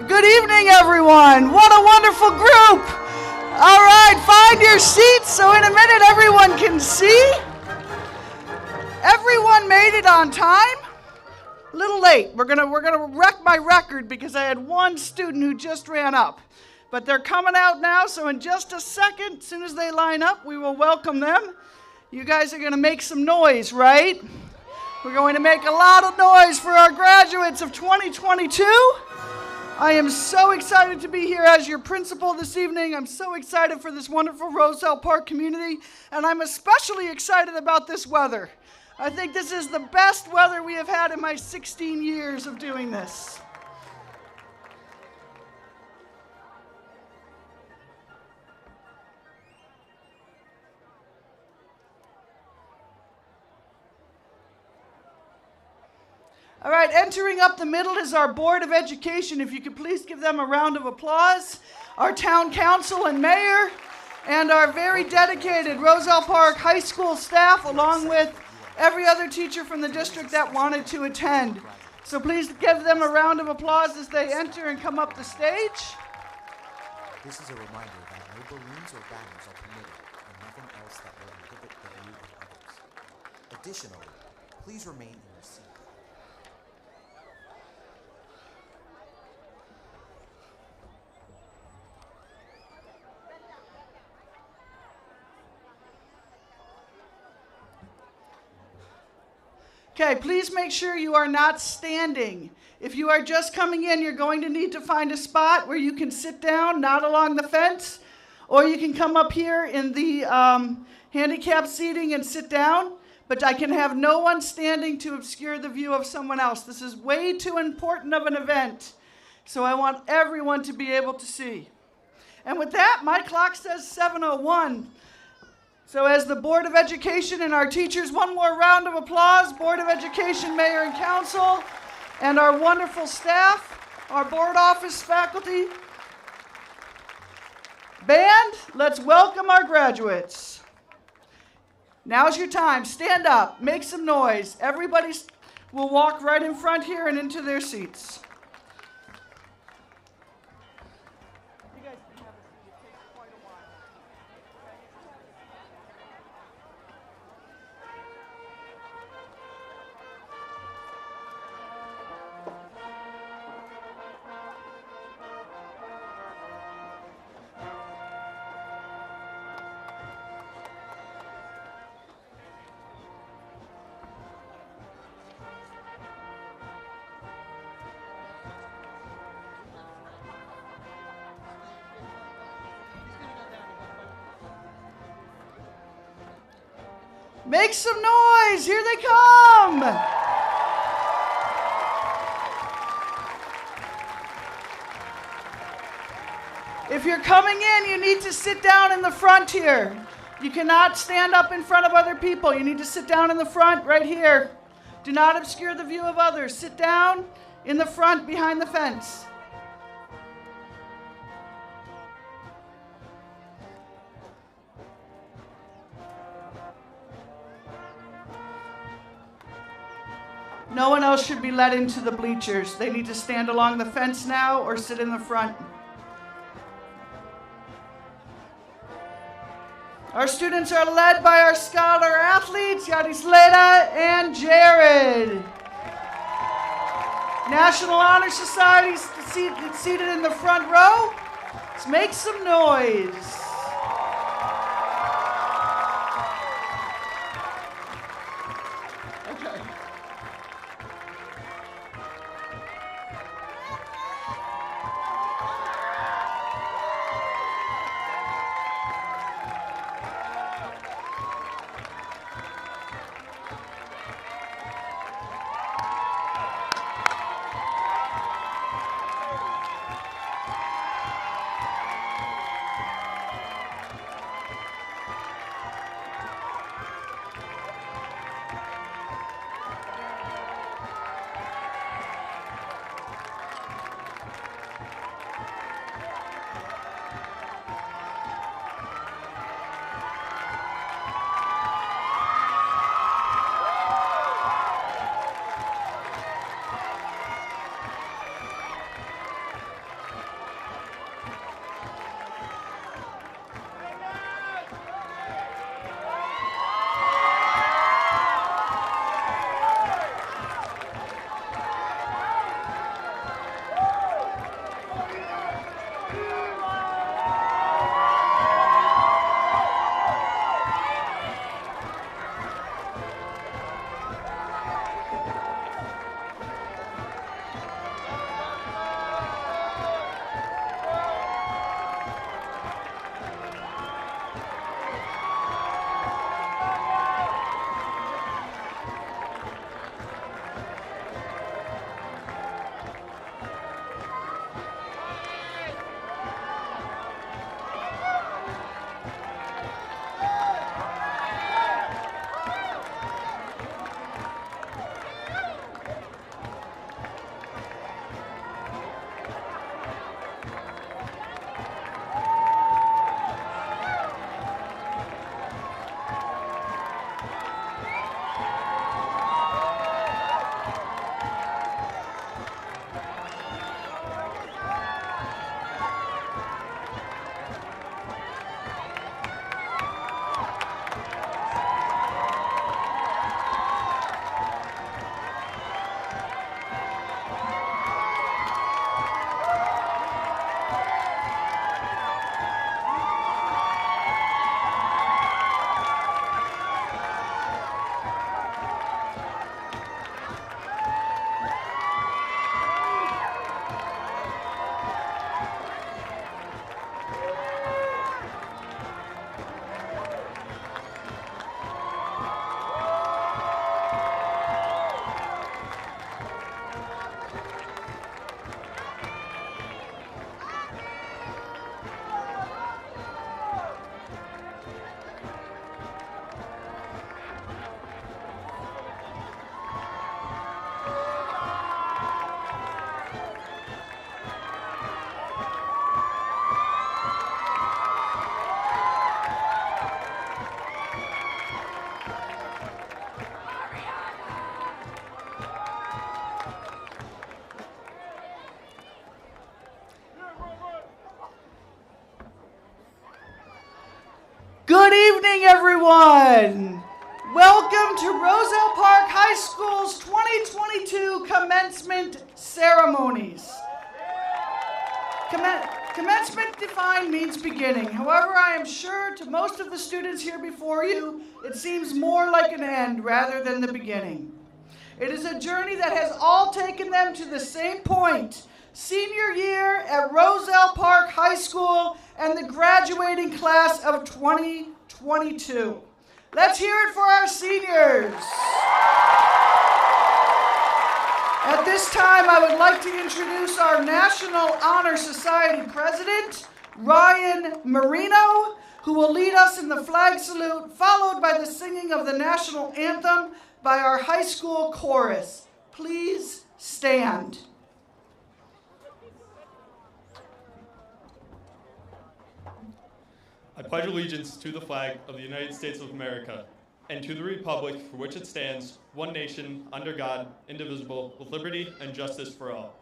Good evening, everyone. What a wonderful group. All right, find your seats so in a minute everyone can see. Everyone made it on time. A little late. We're gonna wreck my record because I had one student who just ran up. But they're coming out now, so in just a second, as soon as they line up, we will welcome them. You guys are gonna make some noise, right? We're going to make a lot of noise for our graduates of 2022. I am so excited to be here as your principal this evening. I'm so excited for this wonderful Roselle Park community, and I'm especially excited about this weather. I think this is the best weather we have had in my 16 years of doing this. All right, entering up the middle is our Board of Education. If you could please give them a round of applause. Our Town Council and Mayor, and our very dedicated Roselle Park High School staff, along with every other teacher from the district that wanted to attend. So please give them a round of applause as they enter and come up the stage. This is a reminder that no balloons or banners are permitted, and nothing else that will inhibit the view of others. Additionally, please remain in your seat. Okay, please make sure you are not standing. If you are just coming in, you're going to need to find a spot where you can sit down, not along the fence, or you can come up here in the handicap seating and sit down, but I can have no one standing to obscure the view of someone else. This is way too important of an event, so I want everyone to be able to see. And with that, my clock says 7:01. So as the Board of Education and our teachers, one more round of applause. Board of Education, Mayor and Council, and our wonderful staff, our board office faculty. Band, let's welcome our graduates. Now's your time. Stand up, make some noise. Everybody will walk right in front here and into their seats. Make some noise, here they come. If you're coming in, you need to sit down in the front here. You cannot stand up in front of other people. You need to sit down in the front right here. Do not obscure the view of others. Sit down in the front behind the fence. No one else should be let into the bleachers. They need to stand along the fence now or sit in the front. Our students are led by our scholar athletes, Yadisleda and Jared. National Honor Society seated in the front row. Let's make some noise. evening, everyone. Welcome to Roselle Park High School's 2022 Commencement ceremonies. Commencement defined means beginning. However, I am sure to most of the students here before you, it seems more like an end rather than the beginning. It is a journey that has all taken them to the same point, senior year at Roselle Park High School and the graduating class of 2022. Let's hear it for our seniors. At this time, I would like to introduce our National Honor Society President, Ryan Marino, who will lead us in the flag salute, followed by the singing of the national anthem by our high school chorus. Please stand. I pledge allegiance to the flag of the United States of America and to the republic for which it stands, one nation, under God, indivisible, with liberty and justice for all.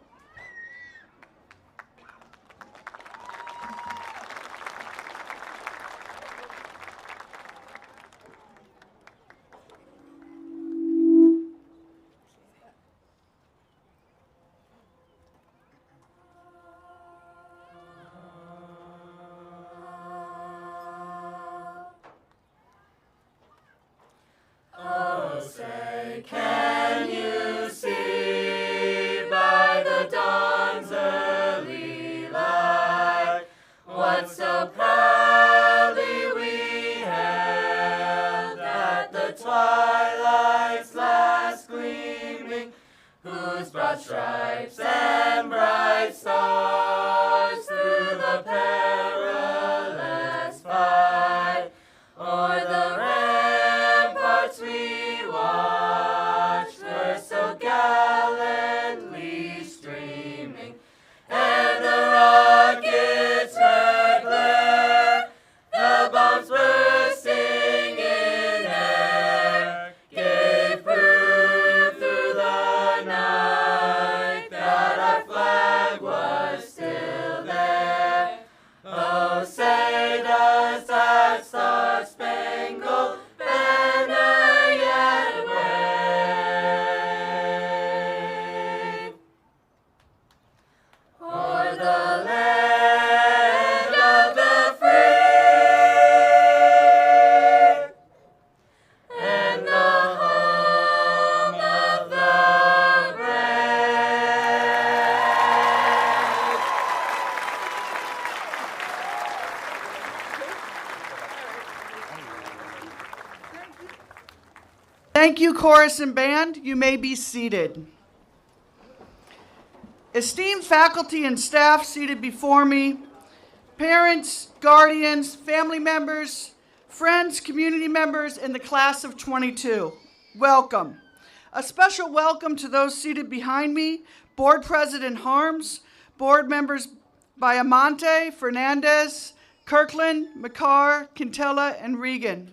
Can you see by the dawn's early light what so proudly we hailed at the twilight's last gleaming, whose broad stripes and bright stars through the perilous fight o'er the ramparts we watched were so gallantly streaming, and the rockets' red glare, the bombs bursting in air, gave proof through the night that our flag was still there. Oh, say does that star-spangled banner yet wave o'er the land of the free and the home of the brave? Thank you, chorus and band. You may be seated. Esteemed faculty and staff seated before me, parents, guardians, family members, friends, community members, and the class of 22, welcome. A special welcome to those seated behind me, Board President Harms, board members Biamonte, Fernandez, Kirkland, McCarr, Quintella, and Regan.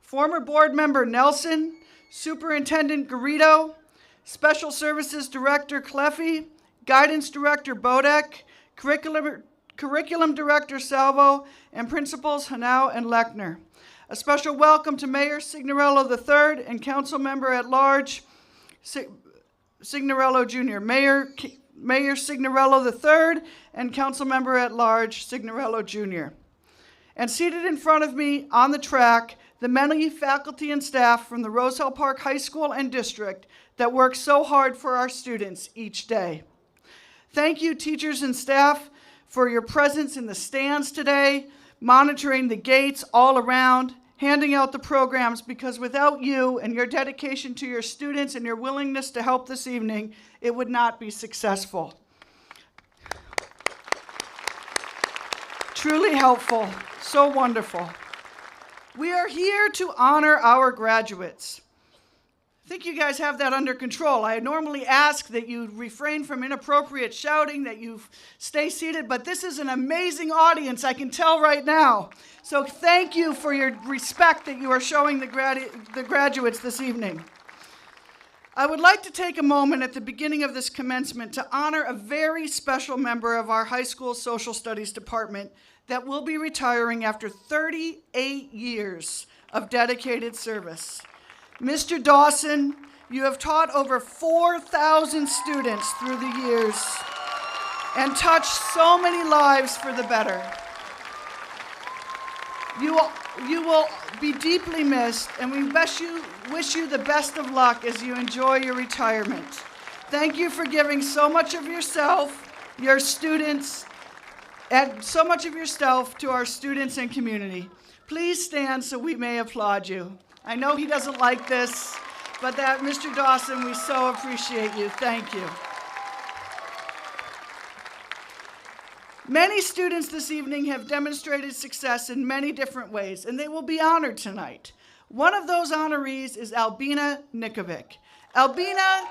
Former board member Nelson, Superintendent Garrido, Special Services Director Cleffy, Guidance Director Bodek, Curriculum Director Salvo, and Principals Hanau and Lechner. A special welcome to Mayor Signorello III and Council Member at Large Signorello Jr. Mayor Signorello III and Council Member at Large Signorello Jr. And seated in front of me on the track, the many faculty and staff from the Roselle Park High School and District that work so hard for our students each day. Thank you, teachers and staff, for your presence in the stands today, monitoring the gates all around, handing out the programs, because without you and your dedication to your students and your willingness to help this evening, it would not be successful. Truly helpful, so wonderful. We are here to honor our graduates. I think you guys have that under control. I normally ask that you refrain from inappropriate shouting, that you stay seated, but this is an amazing audience, I can tell right now. So thank you for your respect that you are showing the graduates this evening. I would like to take a moment at the beginning of this commencement to honor a very special member of our high school social studies department that will be retiring after 38 years of dedicated service. Mr. Dawson, you have taught over 4,000 students through the years and touched so many lives for the better. You will be deeply missed, and we wish you the best of luck as you enjoy your retirement. Thank you for giving so much of yourself, your students, and so much of yourself to our students and community. Please stand so we may applaud you. I know he doesn't like this, but that, Mr. Dawson, we so appreciate you. Thank you. Many students this evening have demonstrated success in many different ways, and they will be honored tonight. One of those honorees is Albina Nikovic. Albina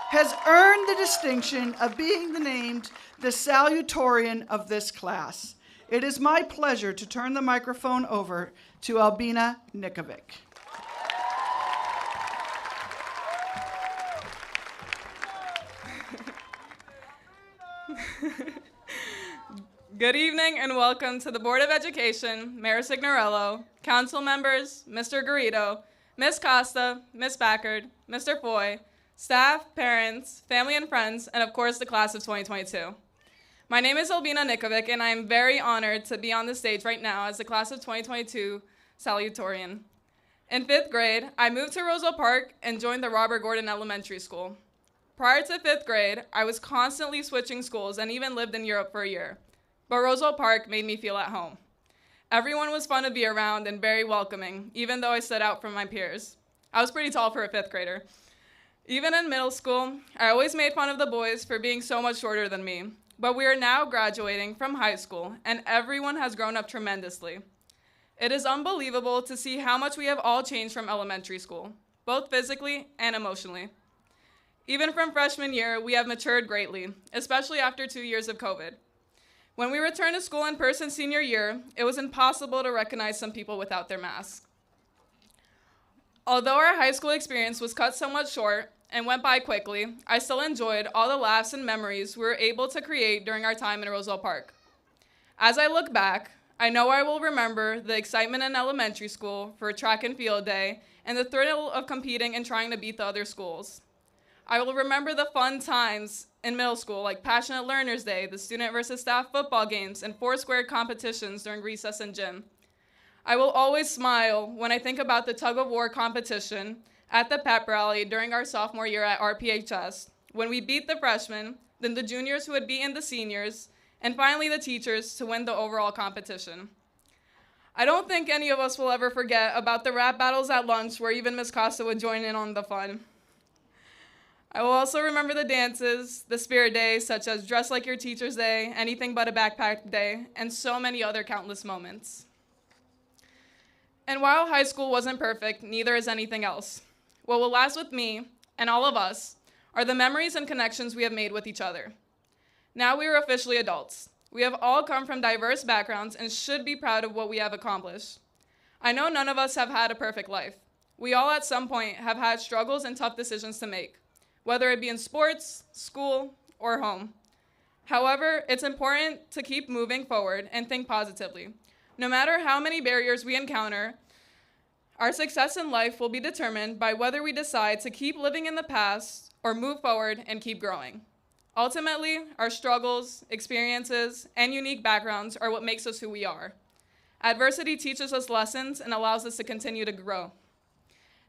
has earned the distinction of being named the Salutatorian of this class. It is my pleasure to turn the microphone over to Albina Nikovic. Good evening and welcome to the Board of Education, Mayor Signorello, council members, Mr. Garrido, Ms. Costa, Ms. Backard, Mr. Foy, staff, parents, family and friends, and of course the class of 2022. My name is Albina Nikovic, and I am very honored to be on the stage right now as the class of 2022 Salutatorian. In 5th grade, I moved to Roselle Park and joined the Robert Gordon Elementary School. Prior to 5th grade, I was constantly switching schools and even lived in Europe for a year. But Roselle Park made me feel at home. Everyone was fun to be around and very welcoming, even though I stood out from my peers. I was pretty tall for a 5th grader. Even in middle school, I always made fun of the boys for being so much shorter than me. But we are now graduating from high school, and everyone has grown up tremendously. It is unbelievable to see how much we have all changed from elementary school, both physically and emotionally. Even from freshman year, we have matured greatly, especially after 2 years of COVID. When we returned to school in person senior year, it was impossible to recognize some people without their masks. Although our high school experience was cut somewhat short and went by quickly, I still enjoyed all the laughs and memories we were able to create during our time in Roselle Park. As I look back, I know I will remember the excitement in elementary school for track and field day and the thrill of competing and trying to beat the other schools. I will remember the fun times in middle school, like Passionate Learners Day, the student versus staff football games, and Foursquare competitions during recess and gym. I will always smile when I think about the tug-of-war competition at the pep rally during our sophomore year at RPHS, when we beat the freshmen, then the juniors who had beaten the seniors, and finally the teachers to win the overall competition. I don't think any of us will ever forget about the rap battles at lunch where even Ms. Costa would join in on the fun. I will also remember the dances, the spirit days, such as Dress Like Your Teacher's Day, Anything But a Backpack Day, and so many other countless moments. And while high school wasn't perfect, neither is anything else. What will last with me, and all of us, are the memories and connections we have made with each other. Now we are officially adults. We have all come from diverse backgrounds and should be proud of what we have accomplished. I know none of us have had a perfect life. We all at some point have had struggles and tough decisions to make, whether it be in sports, school, or home. However, it's important to keep moving forward and think positively. No matter how many barriers we encounter, our success in life will be determined by whether we decide to keep living in the past or move forward and keep growing. Ultimately, our struggles, experiences, and unique backgrounds are what makes us who we are. Adversity teaches us lessons and allows us to continue to grow.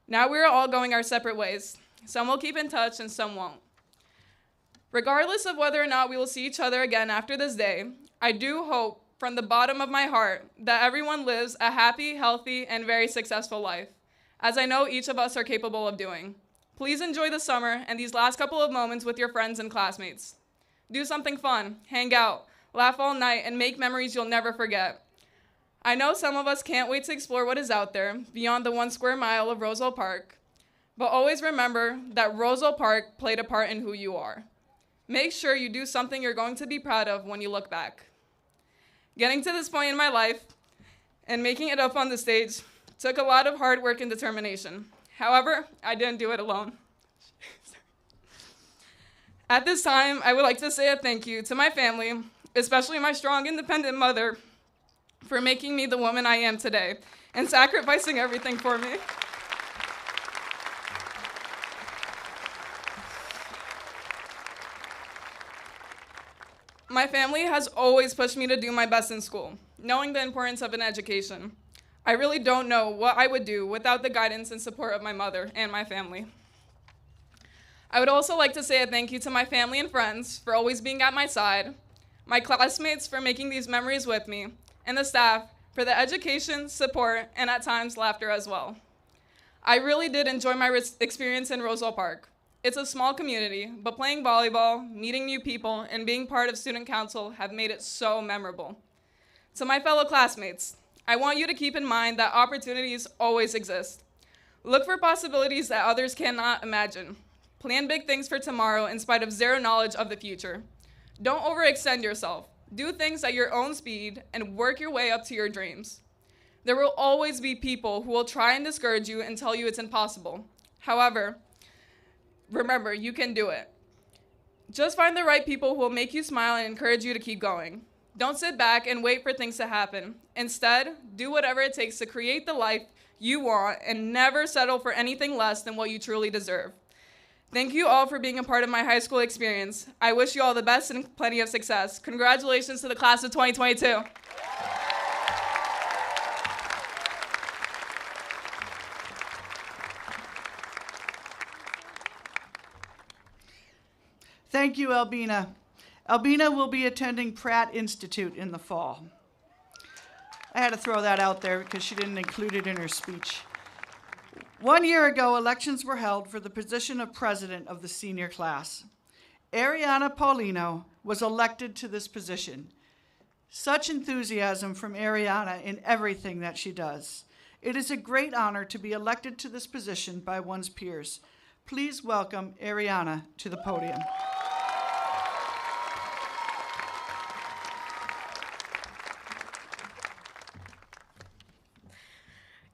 Now we are all going our separate ways. Some will keep in touch and some won't. Regardless of whether or not we will see each other again after this day, I do hope from the bottom of my heart that everyone lives a happy, healthy, and very successful life, as I know each of us are capable of doing. Please enjoy the summer and these last couple of moments with your friends and classmates. Do something fun, hang out, laugh all night, and make memories you'll never forget. I know some of us can't wait to explore what is out there beyond the 1 square mile of Roselle Park, but always remember that Roselle Park played a part in who you are. Make sure you do something you're going to be proud of when you look back. Getting to this point in my life and making it up on the stage took a lot of hard work and determination. However, I didn't do it alone. At this time, I would like to say a thank you to my family, especially my strong, independent mother, for making me the woman I am today and sacrificing everything for me. My family has always pushed me to do my best in school, knowing the importance of an education. I really don't know what I would do without the guidance and support of my mother and my family. I would also like to say a thank you to my family and friends for always being at my side, my classmates for making these memories with me, and the staff for the education, support, and at times laughter as well. I really did enjoy my experience in Roselle Park. It's a small community, but playing volleyball, meeting new people, and being part of student council have made it so memorable. To my fellow classmates, I want you to keep in mind that opportunities always exist. Look for possibilities that others cannot imagine. Plan big things for tomorrow in spite of zero knowledge of the future. Don't overextend yourself. Do things at your own speed and work your way up to your dreams. There will always be people who will try and discourage you and tell you it's impossible. However, remember, you can do it. Just find the right people who will make you smile and encourage you to keep going. Don't sit back and wait for things to happen. Instead, do whatever it takes to create the life you want and never settle for anything less than what you truly deserve. Thank you all for being a part of my high school experience. I wish you all the best and plenty of success. Congratulations to the class of 2022. Thank you, Albina. Albina will be attending Pratt Institute in the fall. I had to throw that out there because she didn't include it in her speech. 1 year ago, elections were held for the position of president of the senior class. Ariana Paulino was elected to this position. Such enthusiasm from Ariana in everything that she does. It is a great honor to be elected to this position by one's peers. Please welcome Ariana to the podium.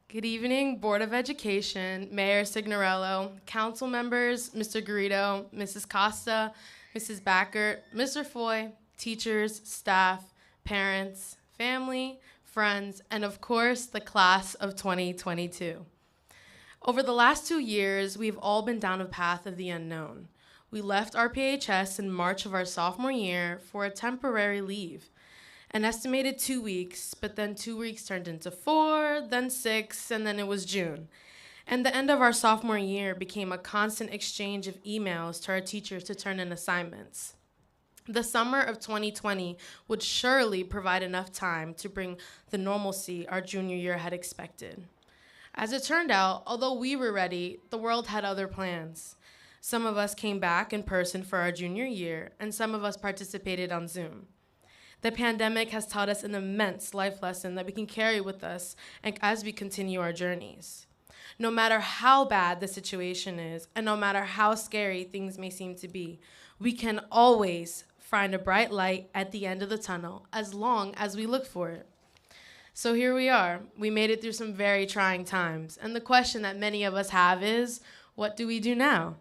Good evening, Board of Education, Mayor Signorello, council members, Mr. Garrido, Mrs. Costa, Mrs. Backert, Mr. Foy, teachers, staff, parents, family, friends, and of course, the class of 2022. Over the last 2 years, we've all been down a path of the unknown. We left RPHS in March of our sophomore year for a temporary leave. An estimated 2 weeks, but then 2 weeks turned into 4, then 6, and then it was June. And the end of our sophomore year became a constant exchange of emails to our teachers to turn in assignments. The summer of 2020 would surely provide enough time to bring the normalcy our junior year had expected. As it turned out, although we were ready, the world had other plans. Some of us came back in person for our junior year, and some of us participated on Zoom. The pandemic has taught us an immense life lesson that we can carry with us as we continue our journeys. No matter how bad the situation is, and no matter how scary things may seem to be, we can always find a bright light at the end of the tunnel as long as we look for it. So here we are. We made it through some very trying times, and the question that many of us have is, what do we do now?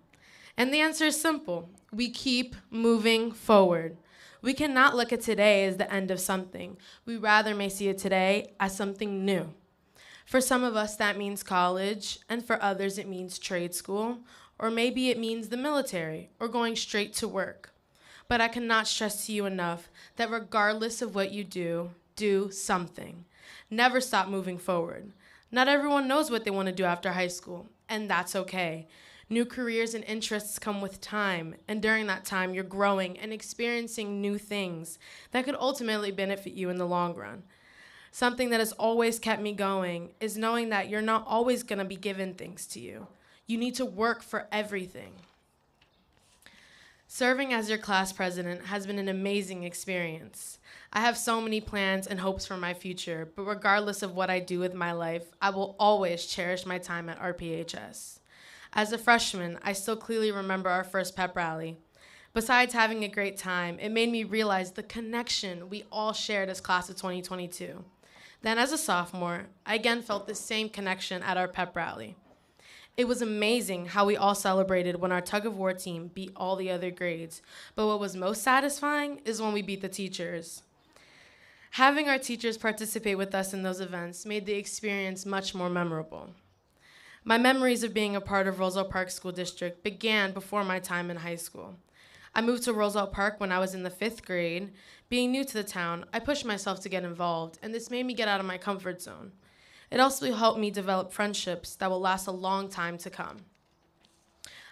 And the answer is simple. We keep moving forward. We cannot look at today as the end of something. We rather may see it today as something new. For some of us, that means college, and for others, it means trade school, or maybe it means the military, or going straight to work. But I cannot stress to you enough that regardless of what you do something. Never stop moving forward. Not everyone knows what they want to do after high school, and that's okay. New careers and interests come with time, and during that time, you're growing and experiencing new things that could ultimately benefit you in the long run. Something that has always kept me going is knowing that you're not always going to be given things to you. You need to work for everything. Serving as your class president has been an amazing experience. I have so many plans and hopes for my future, but regardless of what I do with my life, I will always cherish my time at RPHS. As a freshman, I still clearly remember our first pep rally. Besides having a great time, it made me realize the connection we all shared as class of 2022. Then as a sophomore, I again felt the same connection at our pep rally. It was amazing how we all celebrated when our tug-of-war team beat all the other grades, but what was most satisfying is when we beat the teachers. Having our teachers participate with us in those events made the experience much more memorable. My memories of being a part of Roselle Park School District began before my time in high school. I moved to Roselle Park when I was in the 5th grade. Being new to the town, I pushed myself to get involved, and this made me get out of my comfort zone. It also helped me develop friendships that will last a long time to come.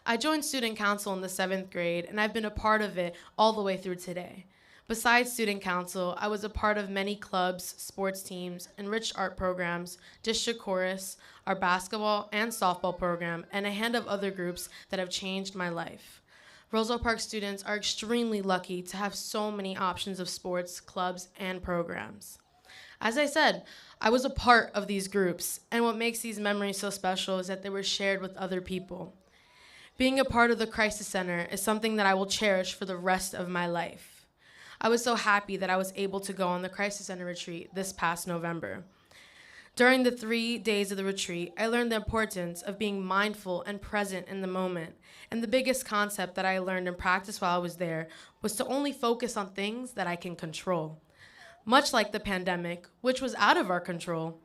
I joined student council in the 7th grade, and I've been a part of it all the way through today. Besides student council, I was a part of many clubs, sports teams, enriched art programs, district chorus, our basketball and softball program, and a hand of other groups that have changed my life. Roselle Park students are extremely lucky to have so many options of sports, clubs, and programs. As I said, I was a part of these groups, and what makes these memories so special is that they were shared with other people. Being a part of the Crisis Center is something that I will cherish for the rest of my life. I was so happy that I was able to go on the Crisis Center retreat this past November. During the 3 days of the retreat, I learned the importance of being mindful and present in the moment. And the biggest concept that I learned and practiced while I was there was to only focus on things that I can control. Much like the pandemic, which was out of our control,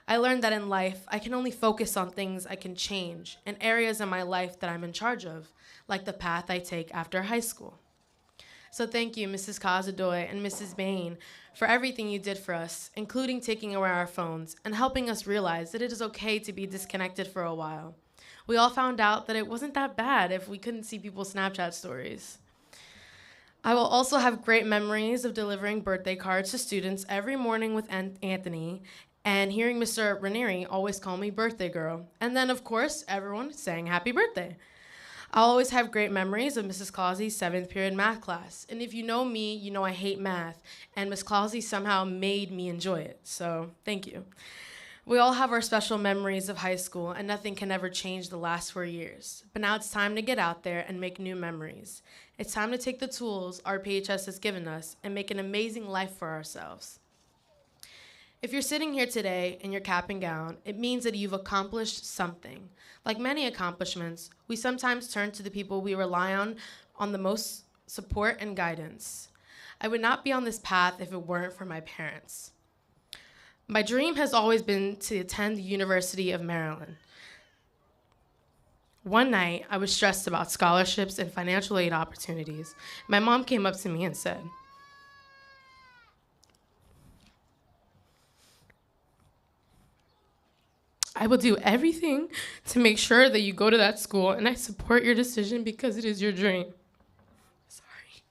I learned that in life, I can only focus on things I can change and areas in my life that I'm in charge of, like the path I take after high school. So thank you, Mrs. Casadoy and Mrs. Bain, for everything you did for us, including taking away our phones and helping us realize that it is okay to be disconnected for a while. We all found out that it wasn't that bad if we couldn't see people's Snapchat stories. I will also have great memories of delivering birthday cards to students every morning with Anthony and hearing Mr. Ranieri always call me birthday girl. And then, of course, everyone saying happy birthday. I'll always have great memories of Mrs. Clausey's 7th period math class. And if you know me, you know I hate math. And Ms. Clausey somehow made me enjoy it. So thank you. We all have our special memories of high school, and nothing can ever change the last 4 years. But now it's time to get out there and make new memories. It's time to take the tools our PHS has given us and make an amazing life for ourselves. If you're sitting here today in your cap and gown, it means that you've accomplished something. Like many accomplishments, we sometimes turn to the people we rely on the most support and guidance. I would not be on this path if it weren't for my parents. My dream has always been to attend the University of Maryland. One night, I was stressed about scholarships and financial aid opportunities. My mom came up to me and said, I will do everything to make sure that you go to that school, and I support your decision because it is your dream. Sorry.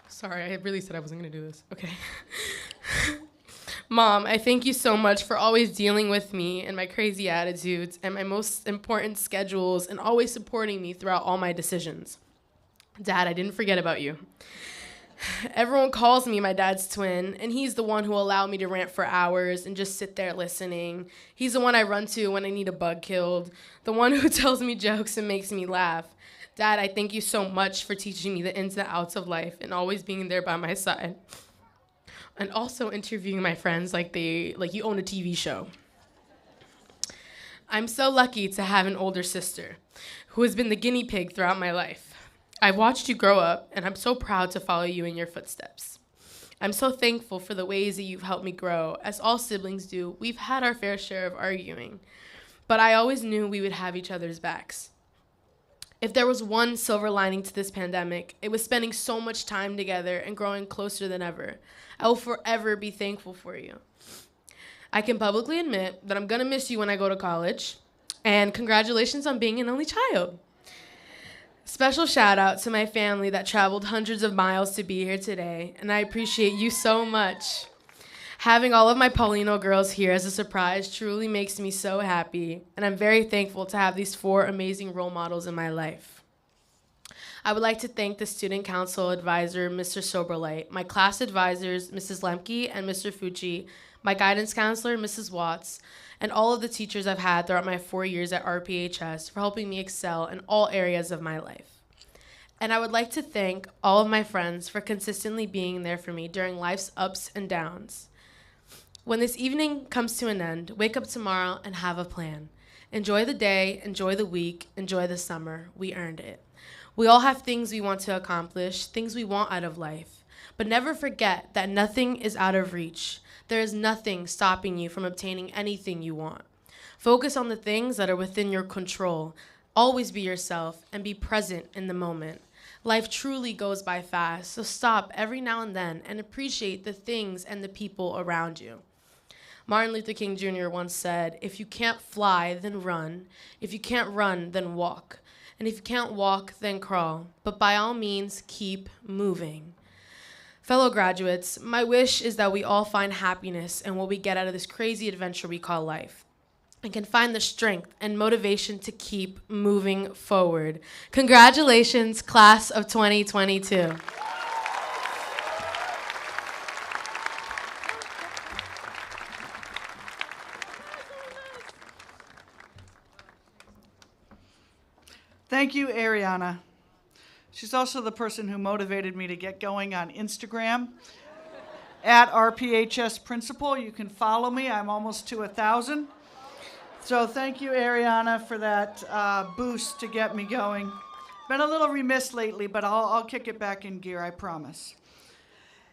Sorry, I really said I wasn't going to do this. Okay. Mom, I thank you so much for always dealing with me and my crazy attitudes and my most important schedules and always supporting me throughout all my decisions. Dad, I didn't forget about you. Everyone calls me my dad's twin, and he's the one who allowed me to rant for hours and just sit there listening. He's the one I run to when I need a bug killed, the one who tells me jokes and makes me laugh. Dad, I thank you so much for teaching me the ins and outs of life and always being there by my side. And also interviewing my friends like you own a TV show. I'm so lucky to have an older sister who has been the guinea pig throughout my life. I've watched you grow up, and I'm so proud to follow you in your footsteps. I'm so thankful for the ways that you've helped me grow. As all siblings do, we've had our fair share of arguing, but I always knew we would have each other's backs. If there was one silver lining to this pandemic, it was spending so much time together and growing closer than ever. I will forever be thankful for you. I can publicly admit that I'm going to miss you when I go to college, and congratulations on being an only child. Special shout out to my family that traveled hundreds of miles to be here today, and I appreciate you so much. Having all of my Paulino girls here as a surprise truly makes me so happy, and I'm very thankful to have these 4 amazing role models in my life. I would like to thank the Student Council Advisor, Mr. Soberlight, my class advisors, Mrs. Lemke and Mr. Fucci, my guidance counselor, Mrs. Watts, and all of the teachers I've had throughout my 4 years at RPHS for helping me excel in all areas of my life. And I would like to thank all of my friends for consistently being there for me during life's ups and downs. When this evening comes to an end, wake up tomorrow and have a plan. Enjoy the day, enjoy the week, enjoy the summer. We earned it. We all have things we want to accomplish, things we want out of life. But never forget that nothing is out of reach. There is nothing stopping you from obtaining anything you want. Focus on the things that are within your control. Always be yourself and be present in the moment. Life truly goes by fast, so stop every now and then and appreciate the things and the people around you. Martin Luther King Jr. once said, "If you can't fly, then run. If you can't run, then walk. And if you can't walk, then crawl. But by all means, keep moving." Fellow graduates, my wish is that we all find happiness in what we get out of this crazy adventure we call life, and can find the strength and motivation to keep moving forward. Congratulations, class of 2022. Thank you, Ariana. She's also the person who motivated me to get going on Instagram at RPHS Principal. You can follow me. I'm almost to 1,000. So thank you, Ariana, for that boost to get me going. Been a little remiss lately, but I'll kick it back in gear, I promise.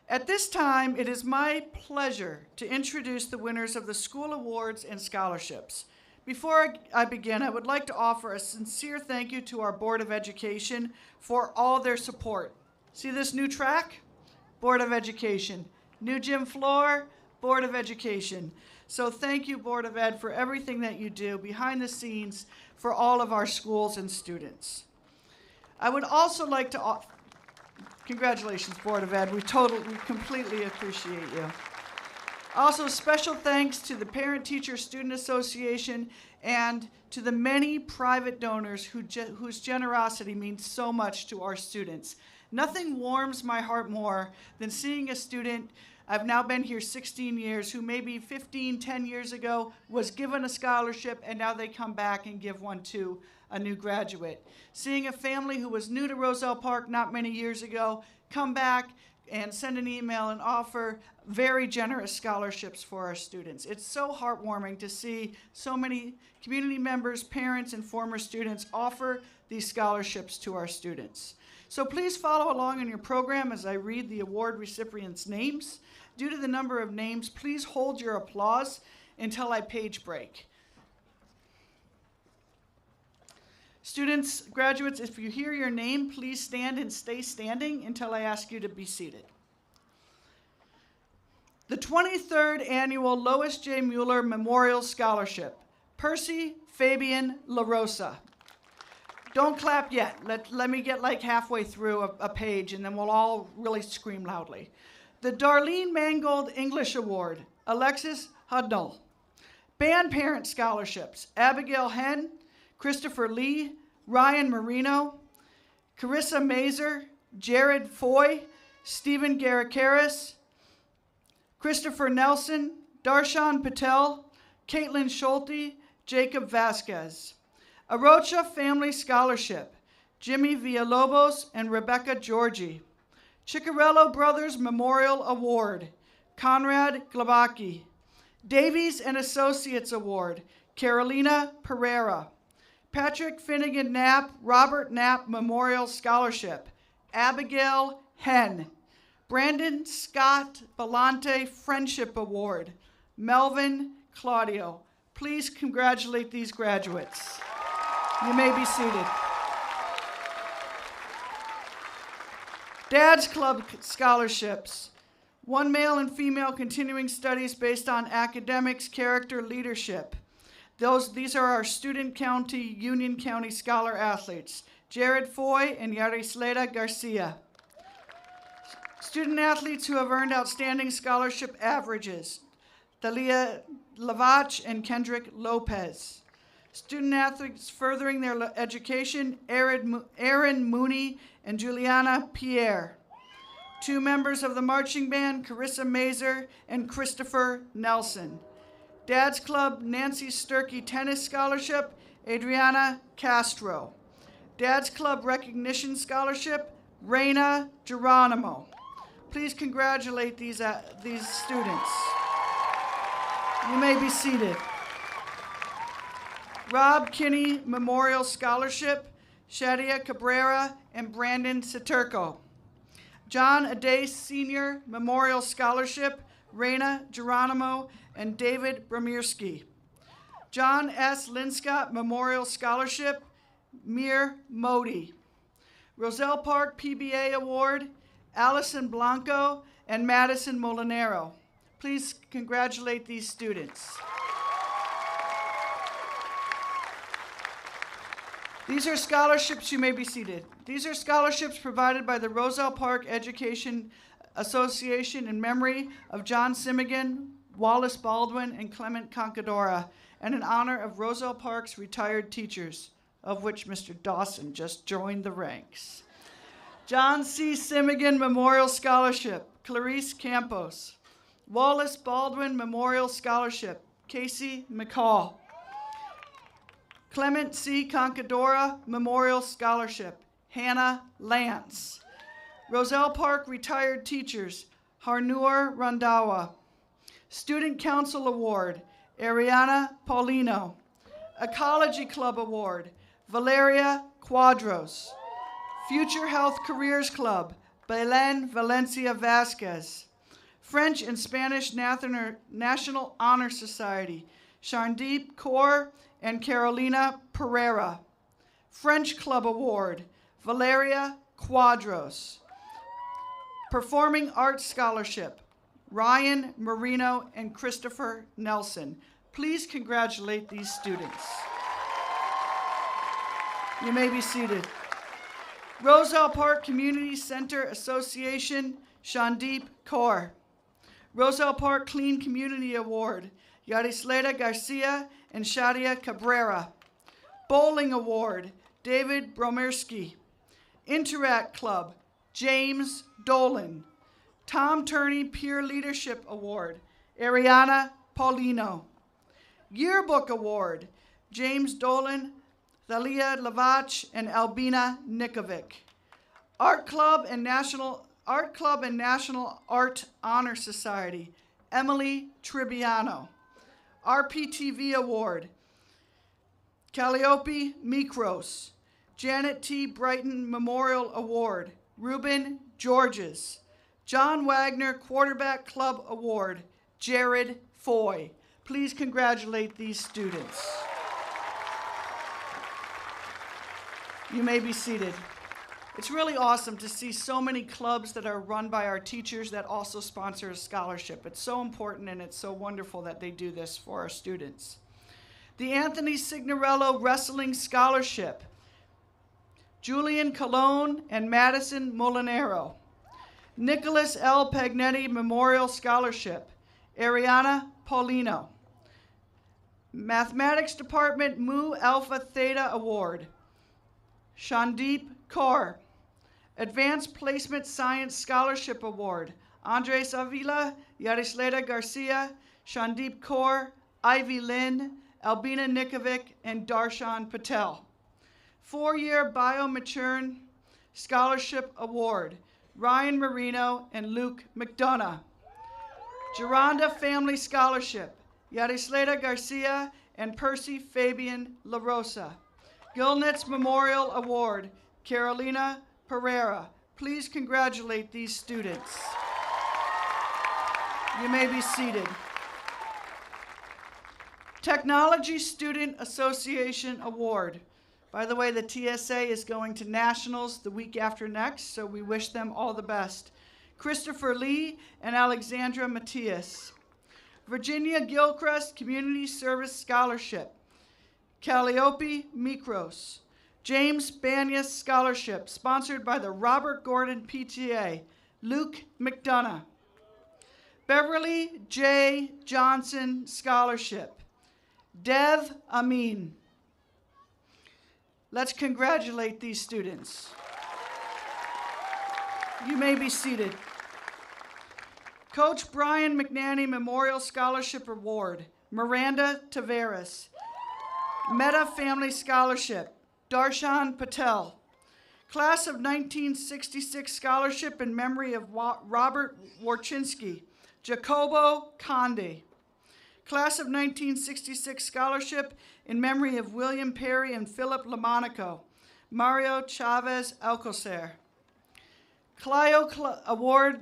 At this time, it is my pleasure to introduce the winners of the school awards and scholarships. Before I begin, I would like to offer a sincere thank you to our Board of Education for all their support. See this new track? Board of Education. New gym floor? Board of Education. So thank you, Board of Ed, for everything that you do behind the scenes for all of our schools and students. I would also like to congratulations, Board of Ed. We completely appreciate you. Also, special thanks to the Parent Teacher Student Association and to the many private donors whose generosity means so much to our students. Nothing warms my heart more than seeing a student, I've now been here 16 years, who maybe 15, 10 years ago was given a scholarship and now they come back and give one to a new graduate. Seeing a family who was new to Roselle Park not many years ago come back and send an email and offer very generous scholarships for our students. It's so heartwarming to see so many community members, parents, and former students offer these scholarships to our students. So please follow along in your program as I read the award recipients' names. Due to the number of names, please hold your applause until I page break. Students, graduates, if you hear your name, please stand and stay standing until I ask you to be seated. The 23rd Annual Lois J. Mueller Memorial Scholarship, Percy Fabian LaRosa. Don't clap yet. Let me get like halfway through a page and then we'll all really scream loudly. The Darlene Mangold English Award, Alexis Hudnall. Band Parent Scholarships, Abigail Henn, Christopher Lee, Ryan Marino, Carissa Mazer, Jared Foy, Stephen Garakaris, Christopher Nelson, Darshan Patel, Caitlin Schulte, Jacob Vasquez. Arocha Family Scholarship, Jimmy Villalobos and Rebecca Georgie. Ciccarello Brothers Memorial Award, Conrad Glabaki. Davies and Associates Award, Carolina Pereira. Patrick Finnegan Knapp, Robert Knapp Memorial Scholarship, Abigail Henn. Brandon Scott Belante Friendship Award, Melvin Claudio. Please congratulate these graduates. You may be seated. Dad's Club Scholarships, one male and female continuing studies based on academics, character, leadership. These are our Student County, Union County Scholar Athletes, Jared Foy and Yarisleda Garcia. Student athletes who have earned outstanding scholarship averages, Thalia Lavach and Kendrick Lopez. Student athletes furthering their education, Aaron Mooney and Juliana Pierre. Two members of the marching band, Carissa Mazer and Christopher Nelson. Dad's Club Nancy Sturkey Tennis Scholarship, Adriana Castro. Dad's Club Recognition Scholarship, Reina Geronimo. Please congratulate these students. You may be seated. Rob Kinney Memorial Scholarship, Shadia Cabrera and Brandon Saturco. John Ade Senior Memorial Scholarship, Reina Geronimo and David Bramirski. John S. Linscott Memorial Scholarship, Mir Modi. Roselle Park PBA Award, Allison Blanco and Madison Molinero. Please congratulate these students. These are scholarships, you may be seated. These are scholarships provided by the Roselle Park Education Association in memory of John Simigan, Wallace Baldwin, and Clement Concadora, and in honor of Roselle Park's retired teachers, of which Mr. Dawson just joined the ranks. John C. Simigan Memorial Scholarship, Clarice Campos. Wallace Baldwin Memorial Scholarship, Casey McCall. Clement C. Concadora Memorial Scholarship, Hannah Lance. Roselle Park Retired Teachers, Harnoor Randawa. Student Council Award, Ariana Paulino. Ecology Club Award, Valeria Quadros. Future Health Careers Club, Belen Valencia Vasquez. French and Spanish National Honor Society, Sharndeep Kaur and Carolina Pereira. French Club Award, Valeria Quadros. Performing Arts Scholarship, Ryan Marino and Christopher Nelson. Please congratulate these students. You may be seated. Roselle Park Community Center Association, Shandeep Kaur. Roselle Park Clean Community Award, Yarisleda Garcia and Shadia Cabrera. Bowling Award, David Bromerski. Interact Club, James Dolan. Tom Turney Peer Leadership Award, Ariana Paulino. Yearbook Award, James Dolan, Thalia Lavach, and Albina Nikovic. Art Club and National Art Honor Society, Emily Tribbiano. RPTV Award, Calliope Mikros. Janet T. Brighton Memorial Award, Ruben Georges. John Wagner Quarterback Club Award, Jared Foy. Please congratulate these students. You may be seated. It's really awesome to see so many clubs that are run by our teachers that also sponsor a scholarship. It's so important and it's so wonderful that they do this for our students. The Anthony Signorello Wrestling Scholarship, Julian Colon and Madison Molinero. Nicholas L. Pagnetti Memorial Scholarship, Ariana Paulino. Mathematics Department Mu Alpha Theta Award, Shandeep Kaur. Advanced Placement Science Scholarship Award, Andres Avila, Yarisleda Garcia, Shandeep Kaur, Ivy Lynn, Albina Nikovic, and Darshan Patel. 4-year Biomaturn Scholarship Award, Ryan Marino and Luke McDonough. Geronda Family Scholarship, Yarisleda Garcia and Percy Fabian LaRosa. Gilnitz Memorial Award, Carolina Pereira. Please congratulate these students. You may be seated. Technology Student Association Award. By the way, the TSA is going to nationals the week after next, so we wish them all the best. Christopher Lee and Alexandra Matias. Virginia Gilchrist Community Service Scholarship, Calliope Mikros. James Banyas Scholarship, sponsored by the Robert Gordon PTA, Luke McDonough. Beverly J. Johnson Scholarship, Dev Amin. Let's congratulate these students. You may be seated. Coach Brian McNanny Memorial Scholarship Award, Miranda Taveras. Meta Family Scholarship, Darshan Patel. Class of 1966 Scholarship in memory of Robert Warchinski, Jacobo Conde. Class of 1966 scholarship in memory of William Perry and Philip Lamonaco. Mario Chavez Alcocer. Clio Award,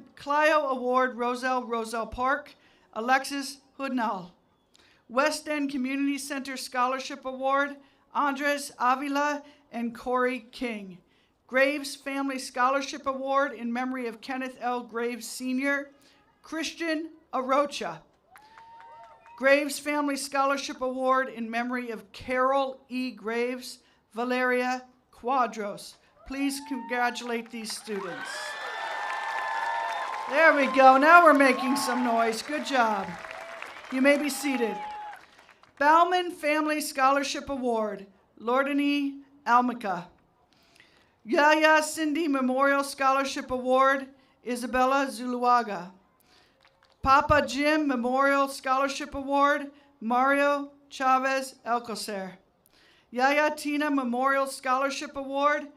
Roselle Park, Alexis Hoodnall. West End Community Center Scholarship Award, Andres Avila and Corey King. Graves Family Scholarship Award in memory of Kenneth L. Graves Sr., Christian Arocha. Graves Family Scholarship Award in memory of Carol E. Graves, Valeria Quadros. Please congratulate these students. There we go. Now we're making some noise. Good job. You may be seated. Bauman Family Scholarship Award, Lordany Almaca. Yaya Cindy Memorial Scholarship Award, Isabella Zuluaga. Papa Jim Memorial Scholarship Award, Mario Chavez Alcocer. Yaya Tina Memorial Scholarship Award,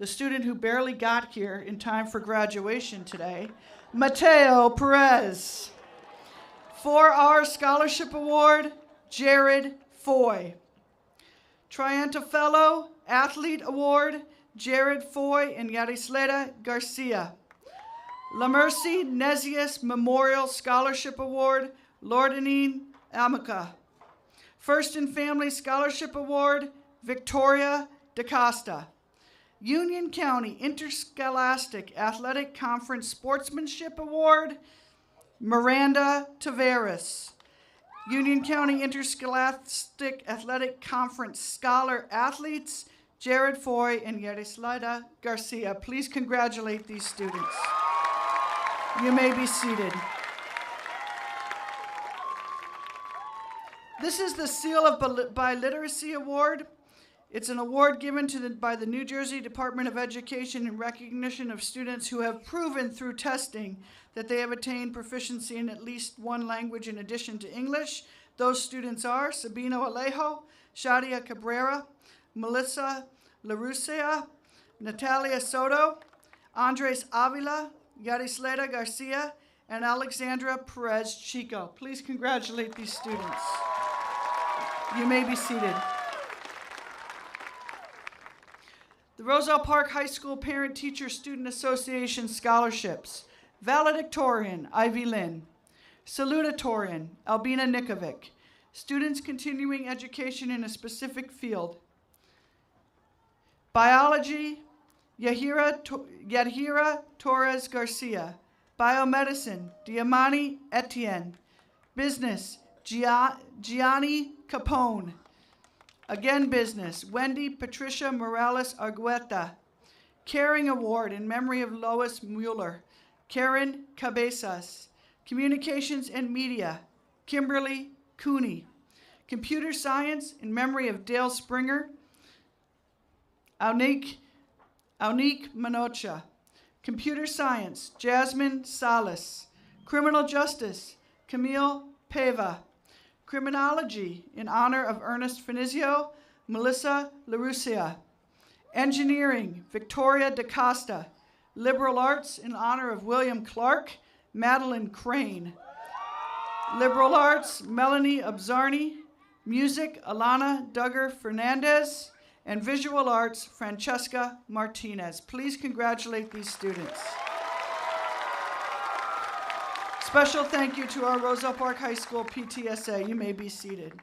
the student who barely got here in time for graduation today, Mateo Perez. 4R Scholarship Award, Jared Foy. Trienta Fellow Athlete Award, Jared Foy and Yarisleda Garcia. La Mercy Nezius Memorial Scholarship Award, Lordanine Amica. First and Family Scholarship Award, Victoria DaCosta. Union County Interscholastic Athletic Conference Sportsmanship Award, Miranda Taveras. Union County Interscholastic Athletic Conference Scholar Athletes, Jared Foy and Yarisleda Garcia. Please congratulate these students. You may be seated. This is the Seal of Biliteracy Award. It's an award given by the New Jersey Department of Education in recognition of students who have proven through testing that they have attained proficiency in at least one language in addition to English. Those students are Sabino Alejo, Shadia Cabrera, Melissa LaRucia, Natalia Soto, Andres Avila, Yarisleda Garcia, and Alexandra Perez Chico. Please congratulate these students. You may be seated. The Roselle Park High School Parent Teacher Student Association Scholarships. Valedictorian, Ivy Lynn. Salutatorian, Albina Nikovic. Students continuing education in a specific field. Biology, Yadhira Torres Garcia. Biomedicine, Diamani Etienne. Business, Gianni Capone. Again, business, Wendy Patricia Morales Argueta. Caring Award in memory of Lois Mueller. Karen Cabezas. Communications and Media, Kimberly Cooney. Computer Science in memory of Dale Springer. Aunique Manocha. Computer Science, Jasmine Salas. Criminal Justice, Camille Peva. Criminology, in honor of Ernest Finizio, Melissa LaRucia. Engineering, Victoria DaCosta. Liberal Arts, in honor of William Clark, Madeline Crane. Liberal Arts, Melanie Abzarni. Music, Alana Duggar Fernandez. And Visual Arts, Francesca Martinez. Please congratulate these students. Special thank you to our Roselle Park High School PTSA. You may be seated.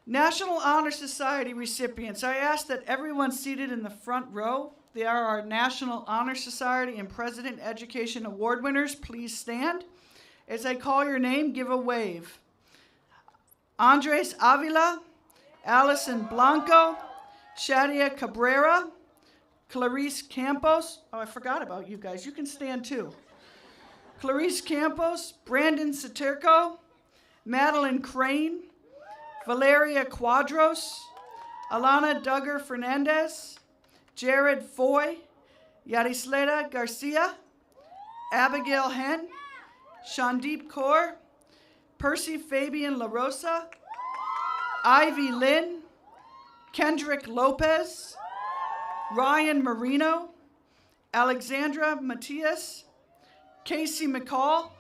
National Honor Society recipients. I ask that everyone seated in the front row, they are our National Honor Society and President Education Award winners. Please stand. As I call your name, give a wave. Andres Avila, Allison Blanco, Shadia Cabrera, Clarice Campos. Oh, I forgot about you guys. You can stand too. Clarice Campos, Brandon Saterco, Madeline Crane, Valeria Quadros, Alana Duggar Fernandez, Jared Foy, Yarisleda Garcia, Abigail Hen, Shandeep Kaur, Percy Fabian La Rosa, Ivy Lynn, Kendrick Lopez, Ryan Marino, Alexandra Matias, Casey McCall,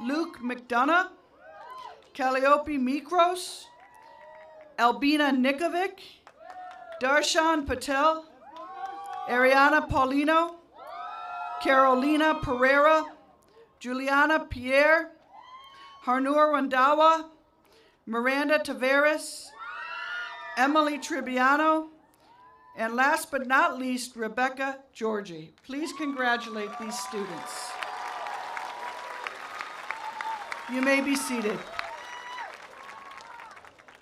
Luke McDonough, Calliope Mikros, Albina Nikovic, Darshan Patel, Ariana Paulino, Carolina Pereira, Juliana Pierre, Harnoor Randawa, Miranda Tavares, Emily Tribbiano, and last but not least, Rebecca Georgie. Please congratulate these students. You may be seated.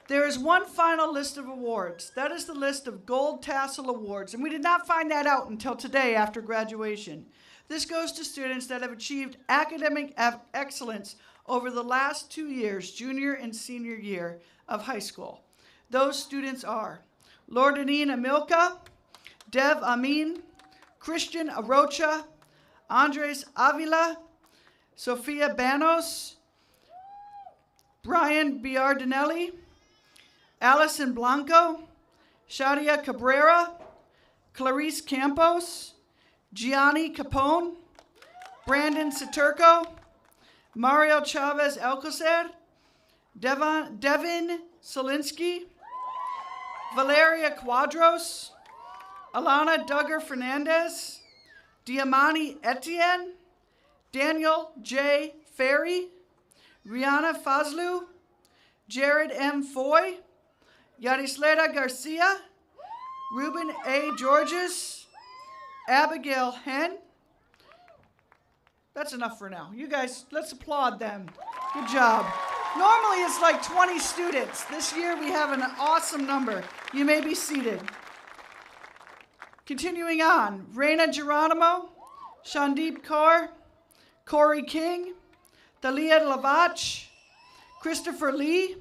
There is one final list of awards. That is the list of Gold Tassel Awards, and we did not find that out until today after graduation. This goes to students that have achieved academic excellence over the last 2 years, junior and senior year of high school. Those students are Lordanine Amilka, Dev Amin, Christian Arocha, Andres Avila, Sofia Banos, Brian Biardinelli, Allison Blanco, Shadia Cabrera, Clarice Campos, Gianni Capone, Brandon Saturco, Mario Chavez Alcocer, Devin Solinsky, Valeria Quadros, Alana Duggar Fernandez, Diamani Etienne, Daniel J. Ferry, Rihanna Fazlu, Jared M. Foy, Yarisleda Garcia, Ruben A. Georges, Abigail Hen. That's enough for now. You guys, let's applaud them. Good job. Normally it's like 20 students. This year we have an awesome number. You may be seated. Continuing on, Reina Geronimo, Shandeep Kaur, Corey King, Thalia Lavach, Christopher Lee,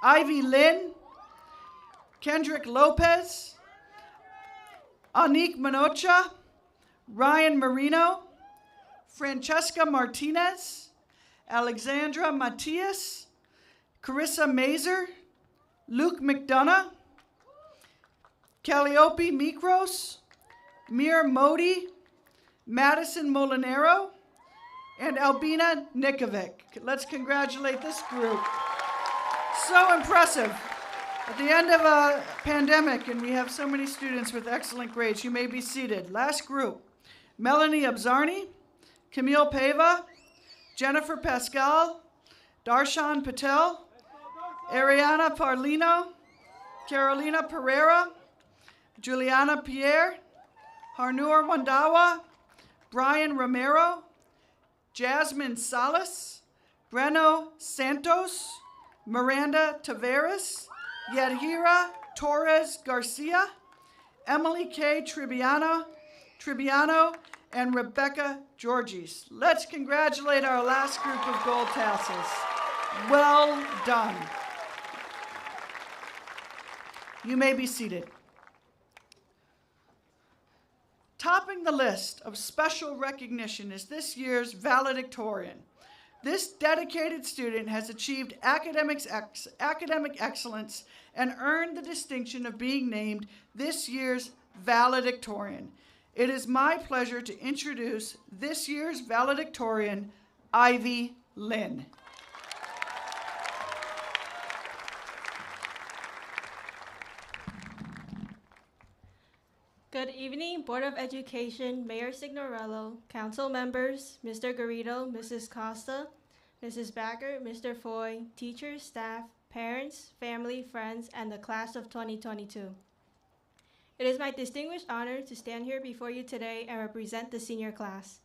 Ivy Lynn, Kendrick Lopez, Anik Manocha, Ryan Marino, Francesca Martinez, Alexandra Matias, Carissa Mazer, Luke McDonough, Calliope Mikros, Mir Modi, Madison Molinero, and Albina Nikovic. Let's congratulate this group. So impressive. At the end of a pandemic, and we have so many students with excellent grades, you may be seated. Last group, Melanie Abzarni, Camille Pava, Jennifer Pascal, Darshan Patel, Ariana Parlino, Carolina Pereira, Juliana Pierre, Harnoor Wandawa, Brian Romero, Jasmine Salas, Breno Santos, Miranda Tavares, Yadhira Torres Garcia, Emily K. Tribbiano, and Rebecca Georges. Let's congratulate our last group of gold tassels. Well done. You may be seated. Topping the list of special recognition is this year's valedictorian. This dedicated student has achieved academic excellence and earned the distinction of being named this year's valedictorian. It is my pleasure to introduce this year's valedictorian, Ivy Lynn. Good evening, Board of Education, Mayor Signorello, council members, Mr. Garrido, Mrs. Costa, Mrs. Backer, Mr. Foy, teachers, staff, parents, family, friends, and the class of 2022. It is my distinguished honor to stand here before you today and represent the senior class.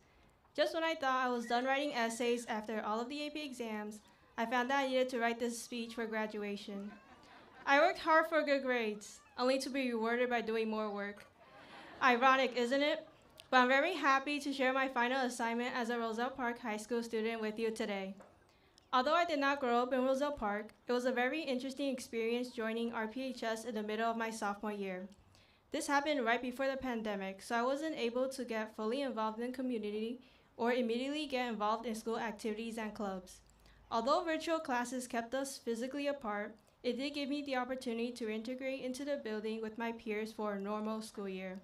Just when I thought I was done writing essays after all of the AP exams, I found that I needed to write this speech for graduation. I worked hard for good grades, only to be rewarded by doing more work. Ironic, isn't it? But I'm very happy to share my final assignment as a Roselle Park High School student with you today. Although I did not grow up in Roselle Park, it was a very interesting experience joining RPHS in the middle of my sophomore year. This happened right before the pandemic, so I wasn't able to get fully involved in the community or immediately get involved in school activities and clubs. Although virtual classes kept us physically apart, it did give me the opportunity to integrate into the building with my peers for a normal school year.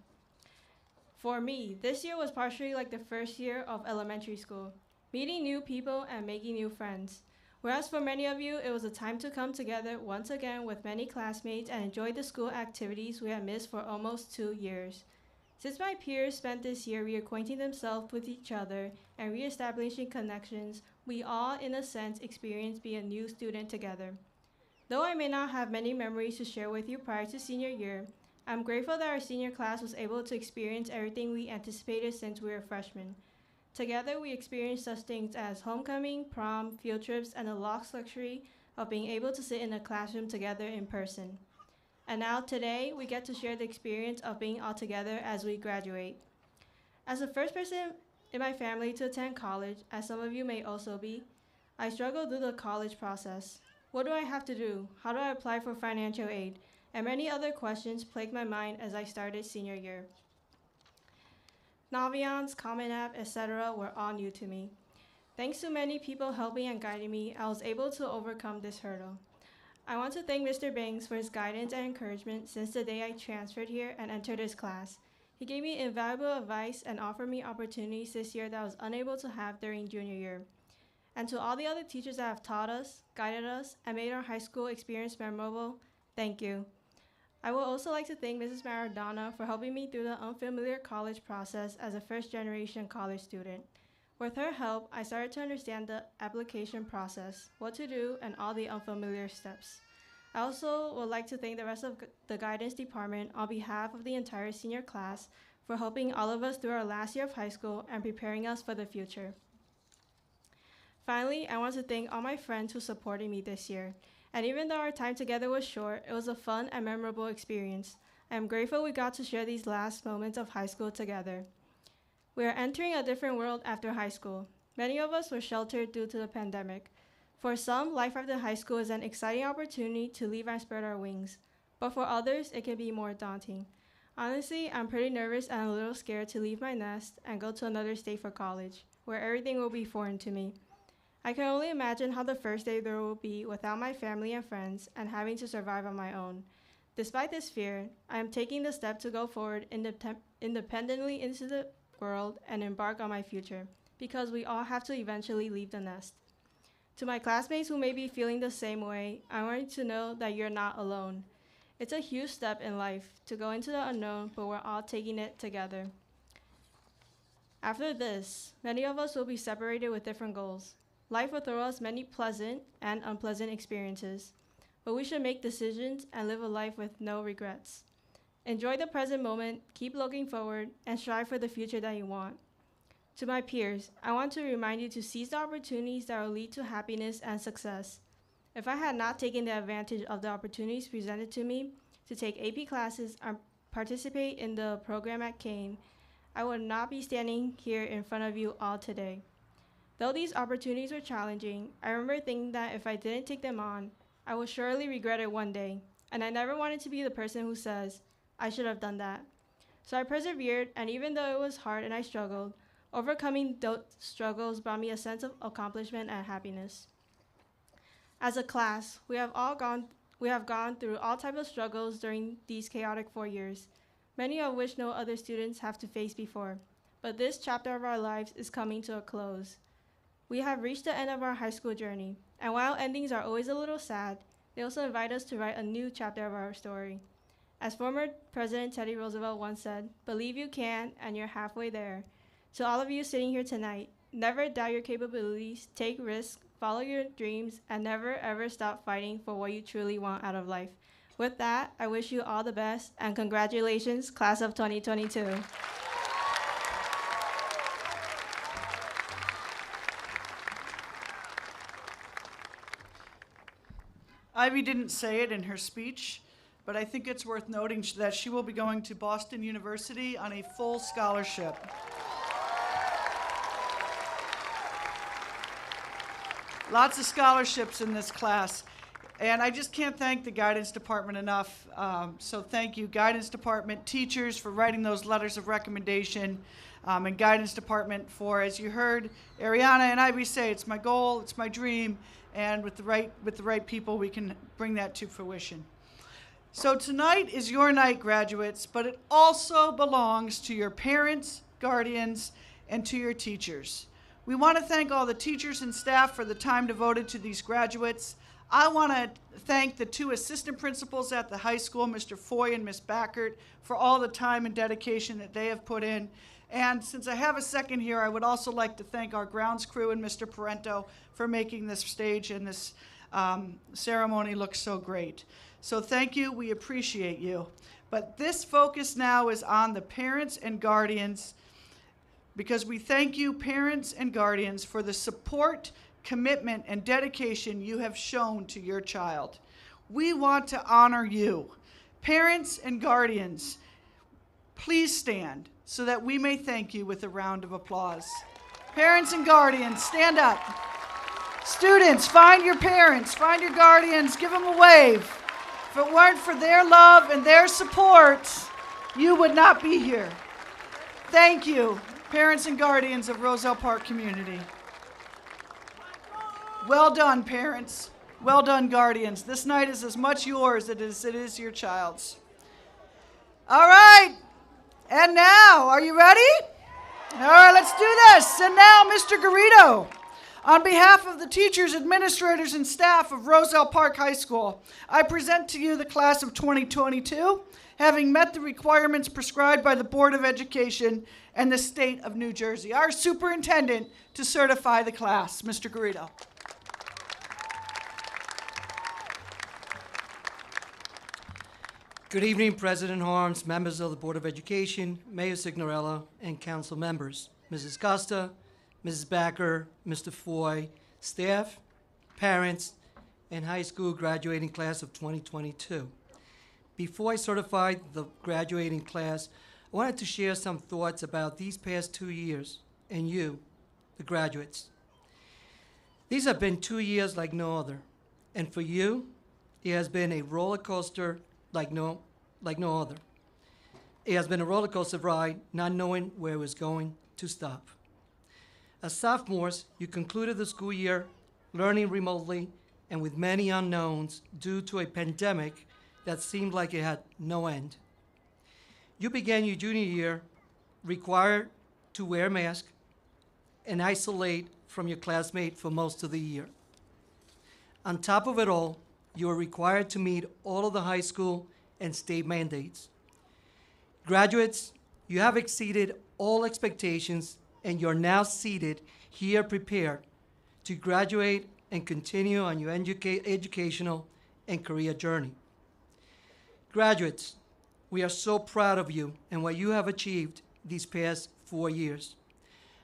For me, this year was partially like the first year of elementary school, meeting new people, and making new friends. Whereas for many of you, it was a time to come together once again with many classmates and enjoy the school activities we have missed for almost 2 years. Since my peers spent this year reacquainting themselves with each other and reestablishing connections, we all, in a sense, experienced being a new student together. Though I may not have many memories to share with you prior to senior year, I'm grateful that our senior class was able to experience everything we anticipated since we were freshmen. Together, we experienced such things as homecoming, prom, field trips, and the lost luxury of being able to sit in a classroom together in person. And now today, we get to share the experience of being all together as we graduate. As the first person in my family to attend college, as some of you may also be, I struggled through the college process. What do I have to do? How do I apply for financial aid? And many other questions plagued my mind as I started senior year. Naviance, Common App, etc. were all new to me. Thanks to many people helping and guiding me, I was able to overcome this hurdle. I want to thank Mr. Banks for his guidance and encouragement since the day I transferred here and entered his class. He gave me invaluable advice and offered me opportunities this year that I was unable to have during junior year. And to all the other teachers that have taught us, guided us, and made our high school experience memorable, thank you. I would also like to thank Mrs. Maradona for helping me through the unfamiliar college process as a first-generation college student. With her help, I started to understand the application process, what to do, and all the unfamiliar steps. I also would like to thank the rest of the guidance department on behalf of the entire senior class for helping all of us through our last year of high school and preparing us for the future. Finally, I want to thank all my friends who supported me this year. And even though our time together was short, it was a fun and memorable experience. I am grateful we got to share these last moments of high school together. We are entering a different world after high school. Many of us were sheltered due to the pandemic. For some, life after high school is an exciting opportunity to leave and spread our wings. But for others, it can be more daunting. Honestly, I'm pretty nervous and a little scared to leave my nest and go to another state for college, where everything will be foreign to me. I can only imagine how the first day there will be without my family and friends and having to survive on my own. Despite this fear, I am taking the step to go forward independently into the world and embark on my future, because we all have to eventually leave the nest. To my classmates who may be feeling the same way, I want you to know that you're not alone. It's a huge step in life to go into the unknown, but we're all taking it together. After this, many of us will be separated with different goals. Life will throw us many pleasant and unpleasant experiences, but we should make decisions and live a life with no regrets. Enjoy the present moment, keep looking forward, and strive for the future that you want. To my peers, I want to remind you to seize the opportunities that will lead to happiness and success. If I had not taken the advantage of the opportunities presented to me to take AP classes and participate in the program at Kane, I would not be standing here in front of you all today. Though these opportunities were challenging, I remember thinking that if I didn't take them on, I would surely regret it one day, and I never wanted to be the person who says, I should have done that. So I persevered, and even though it was hard and I struggled, overcoming those struggles brought me a sense of accomplishment and happiness. As a class, we have gone through all types of struggles during these chaotic 4 years, many of which no other students have to face before. But this chapter of our lives is coming to a close. We have reached the end of our high school journey, and while endings are always a little sad, they also invite us to write a new chapter of our story. As former President Teddy Roosevelt once said, believe you can, and you're halfway there. To all of you sitting here tonight, never doubt your capabilities, take risks, follow your dreams, and never ever stop fighting for what you truly want out of life. With that, I wish you all the best, and congratulations, class of 2022. Ivy didn't say it in her speech, but I think it's worth noting that she will be going to Boston University on a full scholarship. Lots of scholarships in this class. And I just can't thank the guidance department enough. So thank you, guidance department, teachers for writing those letters of recommendation, and guidance department for, as you heard Ariana and Ivy say, it's my goal, it's my dream, and with the right people, we can bring that to fruition. So tonight is your night, graduates, but it also belongs to your parents, guardians, and to your teachers. We want to thank all the teachers and staff for the time devoted to these graduates. I want to thank the 2 assistant principals at the high school, Mr. Foy and Ms. Backert, for all the time and dedication that they have put in. And since I have a second here, I would also like to thank our grounds crew and Mr. Parento for making this stage and this ceremony look so great. So thank you, we appreciate you. But this focus now is on the parents and guardians, because we thank you, parents and guardians, for the support, commitment, and dedication you have shown to your child. We want to honor you. Parents and guardians, please stand so that we may thank you with a round of applause. Parents and guardians, stand up. Students, find your parents, find your guardians, give them a wave. If it weren't for their love and their support, you would not be here. Thank you, parents and guardians of Roselle Park community. Well done, parents. Well done, guardians. This night is as much yours as it is your child's. All right. And now, are you ready? All right, let's do this. And now, Mr. Garrido, on behalf of the teachers, administrators, and staff of Roselle Park High School, I present to you the class of 2022, having met the requirements prescribed by the Board of Education and the state of New Jersey. Our superintendent to certify the class, Mr. Garrido. Good evening, President Harms, members of the Board of Education, Mayor Signorello, and council members, Mrs. Costa, Mrs. Backer, Mr. Foy, staff, parents, and high school graduating class of 2022. Before I certify the graduating class, I wanted to share some thoughts about these past 2 years and you, the graduates. These have been 2 years like no other, and for you, it has been a roller coaster like no other. It has been a roller coaster ride, not knowing where it was going to stop. As sophomores, you concluded the school year learning remotely and with many unknowns due to a pandemic that seemed like it had no end. You began your junior year required to wear a mask and isolate from your classmate for most of the year. On top of it all, you are required to meet all of the high school and state mandates. Graduates, you have exceeded all expectations and you're now seated here prepared to graduate and continue on your educational and career journey. Graduates, we are so proud of you and what you have achieved these past 4 years.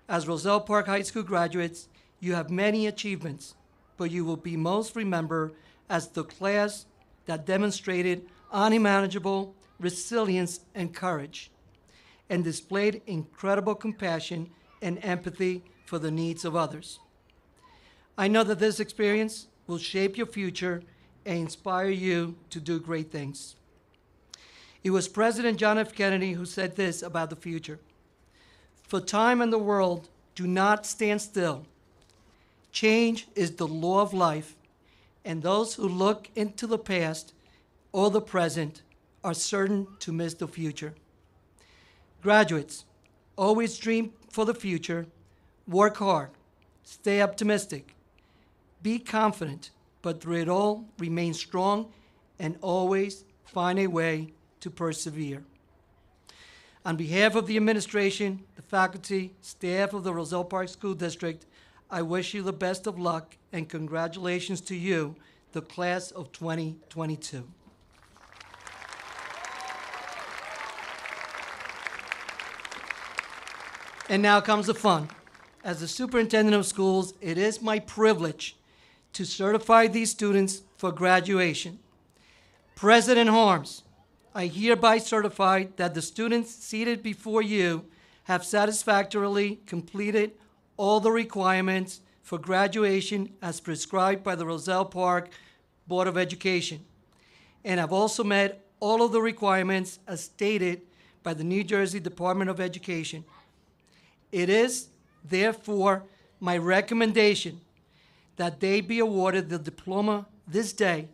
As Roselle Park High School graduates, you have many achievements, but you will be most remembered as the class that demonstrated unimaginable resilience and courage and displayed incredible compassion and empathy for the needs of others. I know that this experience will shape your future and inspire you to do great things. It was President John F. Kennedy who said this about the future: "For time and the world do not stand still. Change is the law of life, and those who look into the past or the present are certain to miss the future." Graduates, always dream for the future, work hard, stay optimistic, be confident, but through it all, remain strong and always find a way to persevere. On behalf of the administration, the faculty, staff of the Roselle Park School District, I wish you the best of luck and congratulations to you, the class of 2022. And now comes the fun. As the superintendent of schools, it is my privilege to certify these students for graduation. President Harms, I hereby certify that the students seated before you have satisfactorily completed all the requirements for graduation as prescribed by the Roselle Park Board of Education, and have also met all of the requirements as stated by the New Jersey Department of Education. It is, therefore, my recommendation that they be awarded the diploma this day,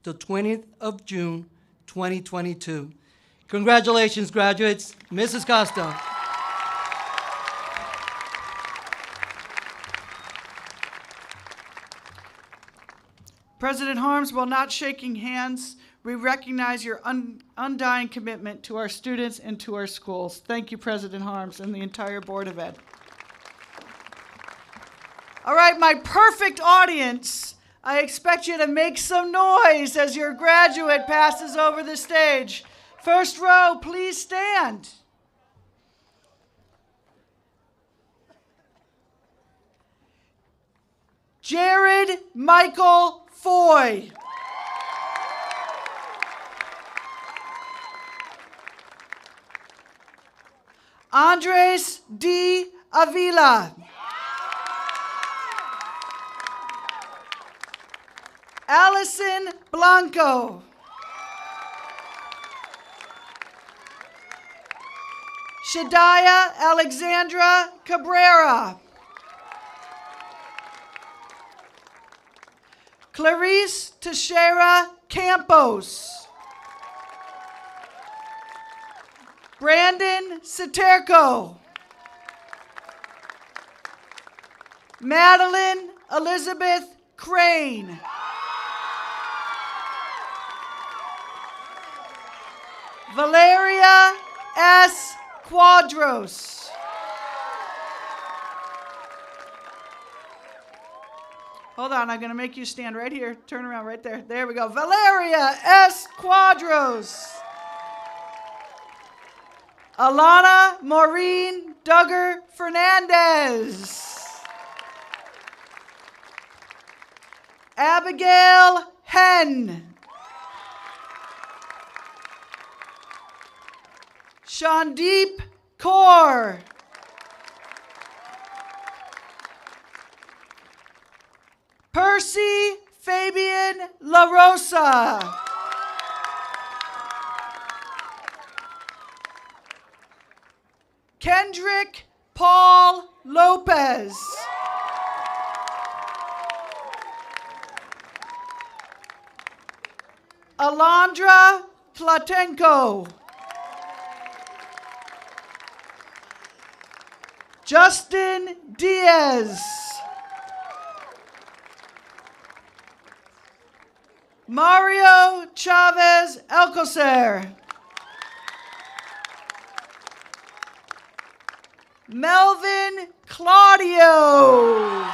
the 20th of June, 2022. Congratulations, graduates. Mrs. Costa. President Harms, while not shaking hands, we recognize your undying commitment to our students and to our schools. Thank you, President Harms, and the entire Board of Ed. All right, my perfect audience, I expect you to make some noise as your graduate passes over the stage. First row, please stand. Jared Michael Foy. Andres D. Avila. Allison Blanco. Shadiah Alexandra Cabrera. Clarice Teixeira Campos. Brandon Saterco. Madeline Elizabeth Crane. Valeria S. Quadros. Hold on, I'm going to make you stand right here. Turn around right there. There we go. Valeria S. Quadros. Alana Maureen Duggar Fernandez. Abigail Henn. Shandeep Kaur. Percy Fabian La Rosa. Kendrick Paul Lopez. Alondra Platenko. Justin Diaz. Mario Chavez Alcocer. Melvin Claudio.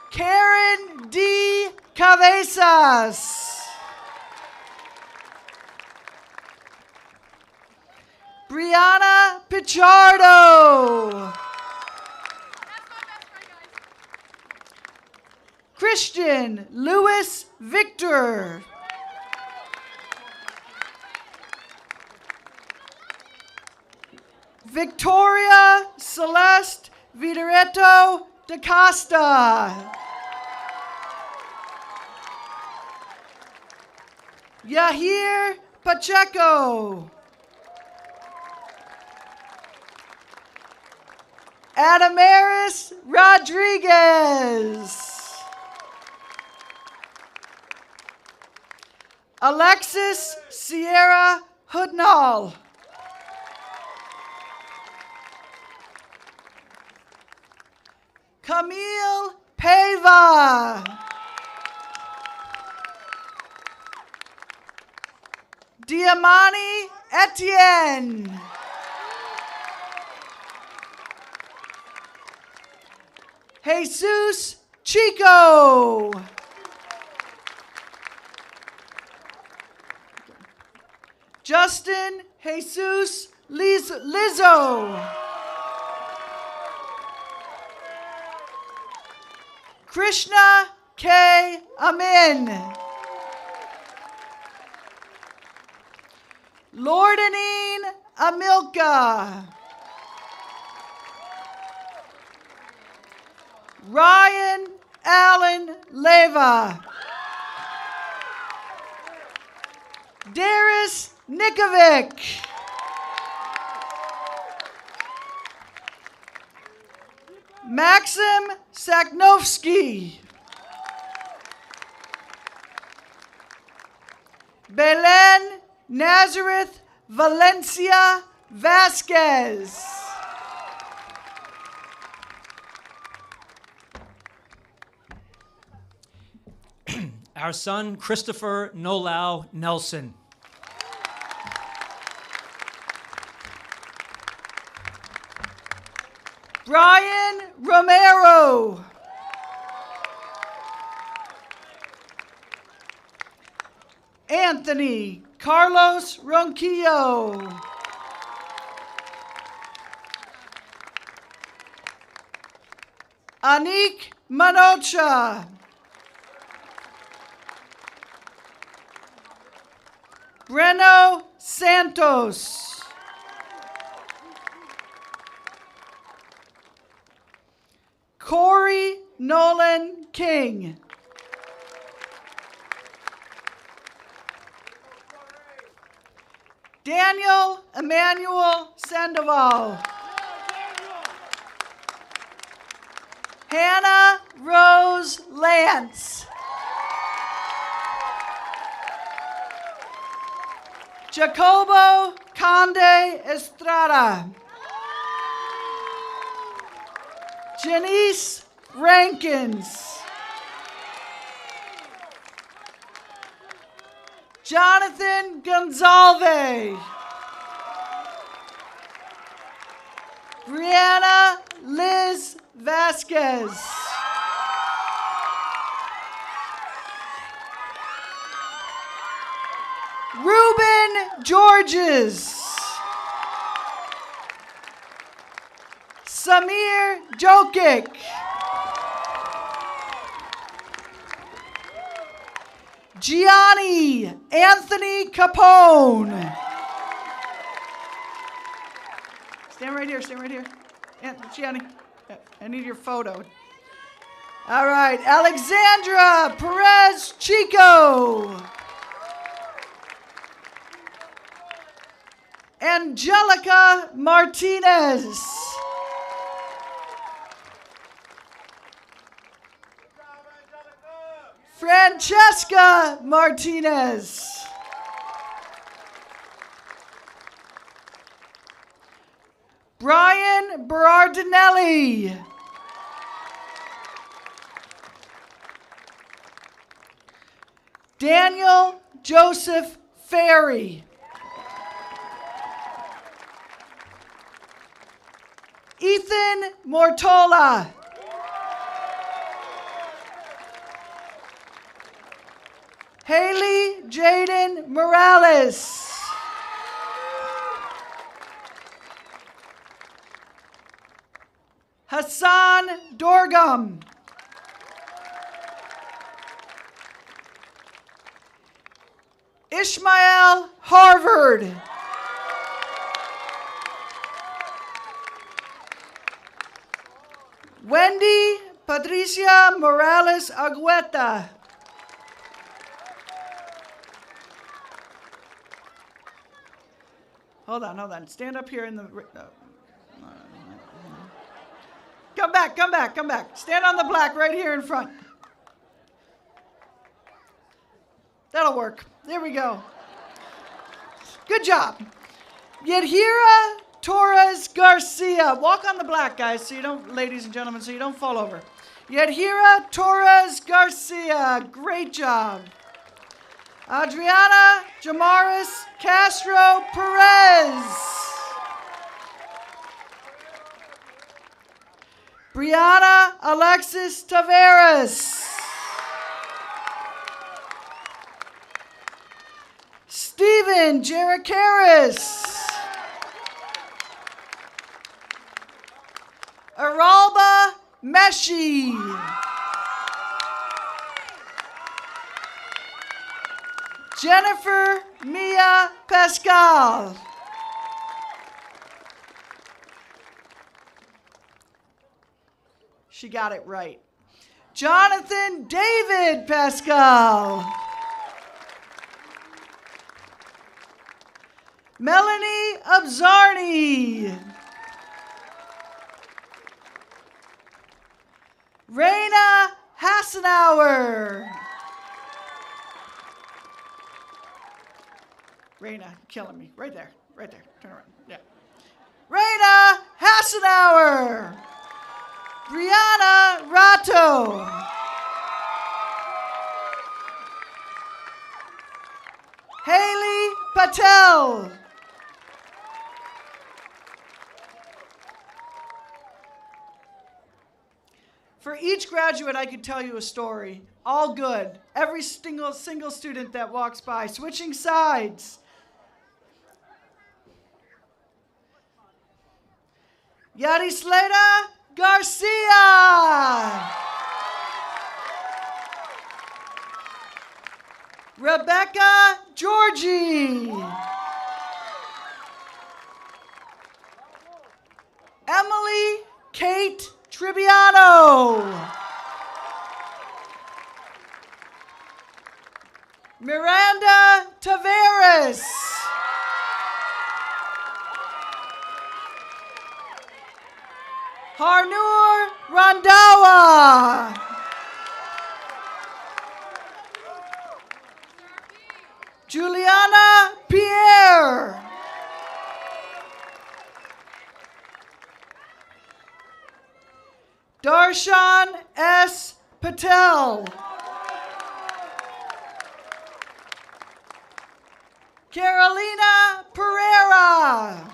Karen D. Cabezas. Brianna Pichardo. Christian Lewis Victor. Victoria Celeste Videretto da Costa. Yahir Pacheco. Adamaris Rodriguez. Alexis Sierra Hoodnall. Camille Pava. Diamani Etienne. Jesus Chico. Justin Jesus Lizzo. Krishna K. Amin. Lordanine Amilka. Ryan Allen Leva. Darius Nikovic. Maxim Saknovsky. Belen Nazareth Valencia Vasquez. Our son, Christopher Nolau Nelson. Brian Romero. Anthony Carlos Ronquillo. Anik Manocha. Breno Santos. Corey Nolan King. Daniel Emmanuel Sandoval. Hannah Rose Lance. Jacobo Conde Estrada. Janice Rankins. Jonathan Gonzalez. Brianna Liz Vasquez. Ruben Georges. Samir Jokic. Gianni Anthony Capone. Stand right here, stand right here. Gianni, I need your photo. All right, Alexandra Perez Chico. Angelica Martinez. Francesca Martinez. Brian Berardinelli. Daniel Joseph Ferry. Ethan Mortola. Haley Jaden Morales. Hassan Dorgum. Ishmael Harvard. Wendy Patricia Morales Agueta. Hold on. Stand up here in the... Come back. Stand on the black right here in front. That'll work. There we go. Good job. Yadhira Torres Garcia. Walk on the black, guys, so you don't, ladies and gentlemen, so you don't fall over. Yadhira Torres Garcia. Great job. Adriana Jamaris Castro Perez. Brianna Alexis Taveras. Stephen Jericaris. Aralba Meshi. Jennifer Mia Pascal. She got it right. Jonathan David Pascal. Melanie Abzarni. Raina Hassenauer. Raina, killing me. Right there. Turn around. Yeah. Raina Hassenauer. Brianna Ratto. Haley Patel. For each graduate, I could tell you a story. All good. Every single student that walks by. Switching sides. Yarisleda Garcia. Rebecca Georgie. Emily Kate Tribbiano. Miranda Taveras. Harnoor Randawa. Juliana Pierre. Darshan S. Patel. Carolina Pereira.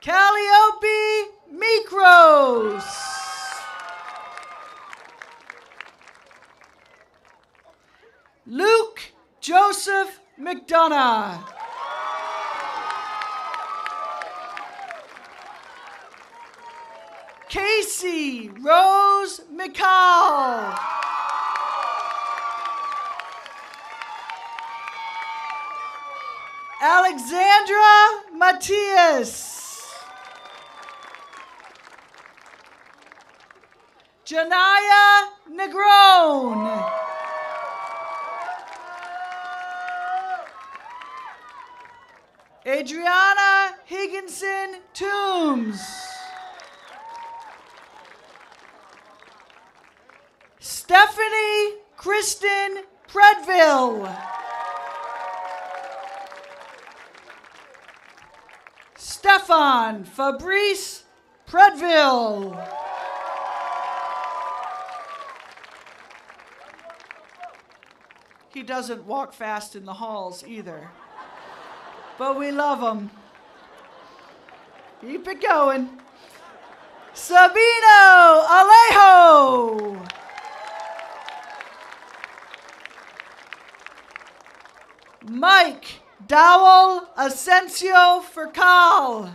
Calliope Mikros. Luke Joseph McDonough. Casey Rose McCall. Alexandra Matias. Janaya Negron. Adriana Higginson Toombs. Stephanie Kristen Predville. Stefan Fabrice Predville. He doesn't walk fast in the halls either. But we love him. Keep it going. Sabino Alejo. Mike Dowell Asensio Fercal.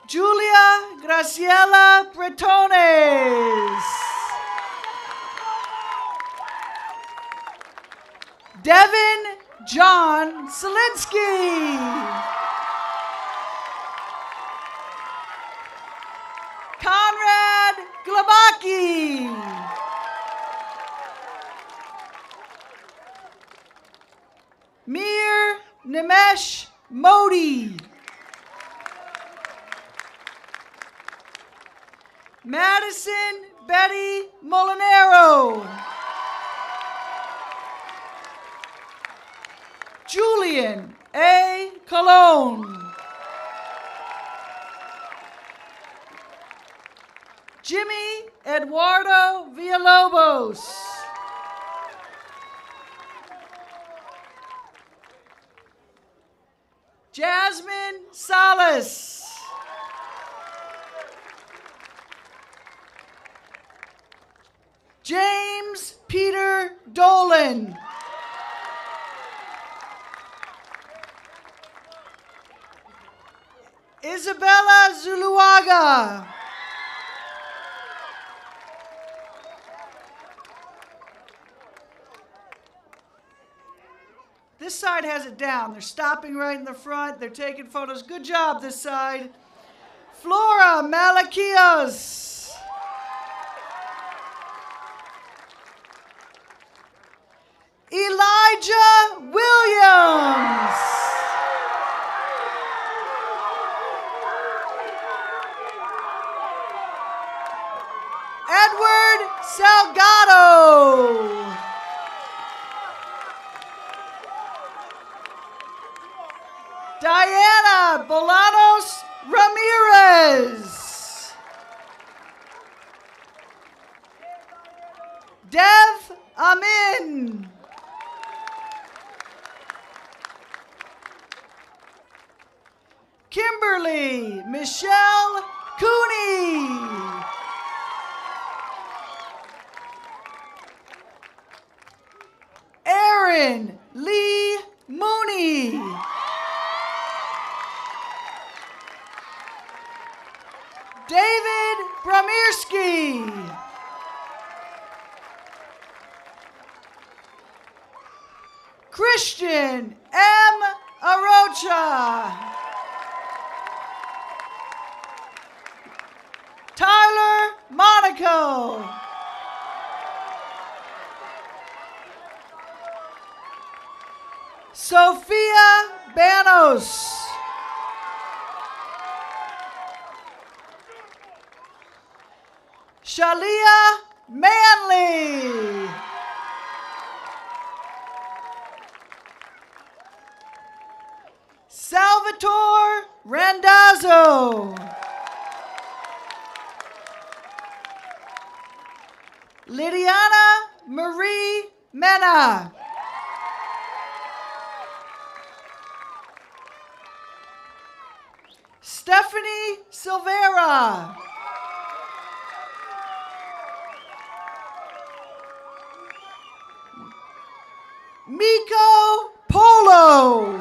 Julia Graciela Bretones. Devin John Selinsky. Conrad Glabaki. Mir Nimesh Modi. Madison Betty Molinero. Julian A. Colon. Jimmy Eduardo Villalobos. Jasmine Salas. James Peter Dolan. Isabella Zuluaga. This side has it down. They're stopping right in the front. They're taking photos. Good job, this side. Flora Malakios. Elijah Williams. Edward Salgado. Diana Bolanos Ramirez. Dev Amin. Kimberly Michelle Cooney. Aaron Lee Mooney. David Bramirski. Christian M. Arocha. Tyler Monaco. Sophia Banos. Shalia Manley. Salvatore Randazzo. Lydiana Marie Mena. Stephanie Silvera. Miko Polo.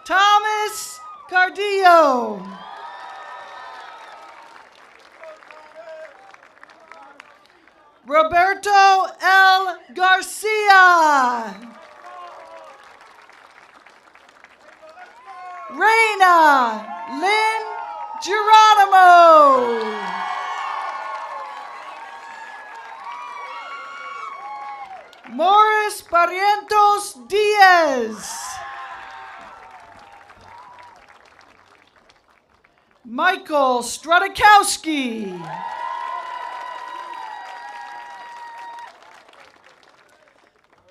Thomas Cardillo. Roberto L. Garcia. Reina Lynn Geronimo. Morris Barrientos Diaz. Michael Stradikowski.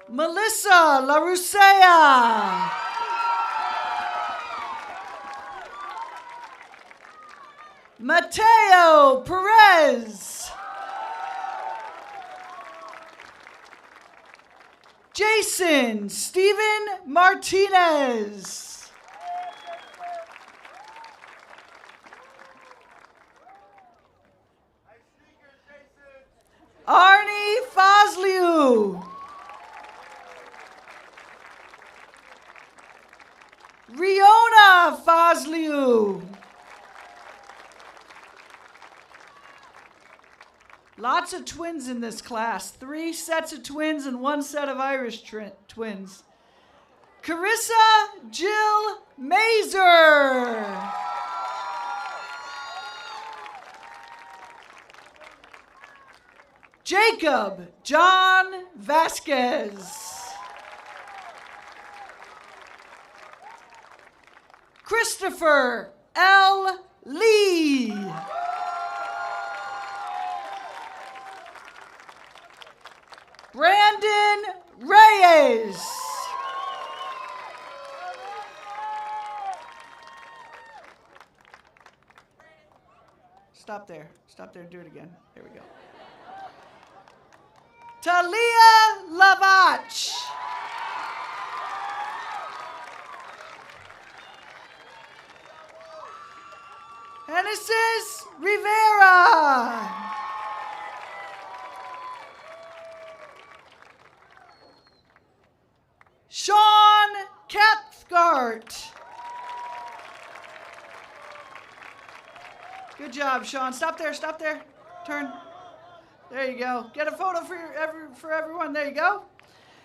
Melissa LaRusea. Mateo Perez. Jason Steven Martinez. Arnie Fazliu. Riona Fazliu. Lots of twins in this class. 3 sets of twins and 1 set of Irish twins. Carissa Jill Mazer. Jacob John Vasquez. Christopher L. Lee. Brandon Reyes. Stop there. Stop there and do it again. There we go. Talia Lavach. Genesis Rivera. Sean Cathcart. Good job, Sean. Stop there, stop there. Turn. There you go. Get a photo for everyone. There you go.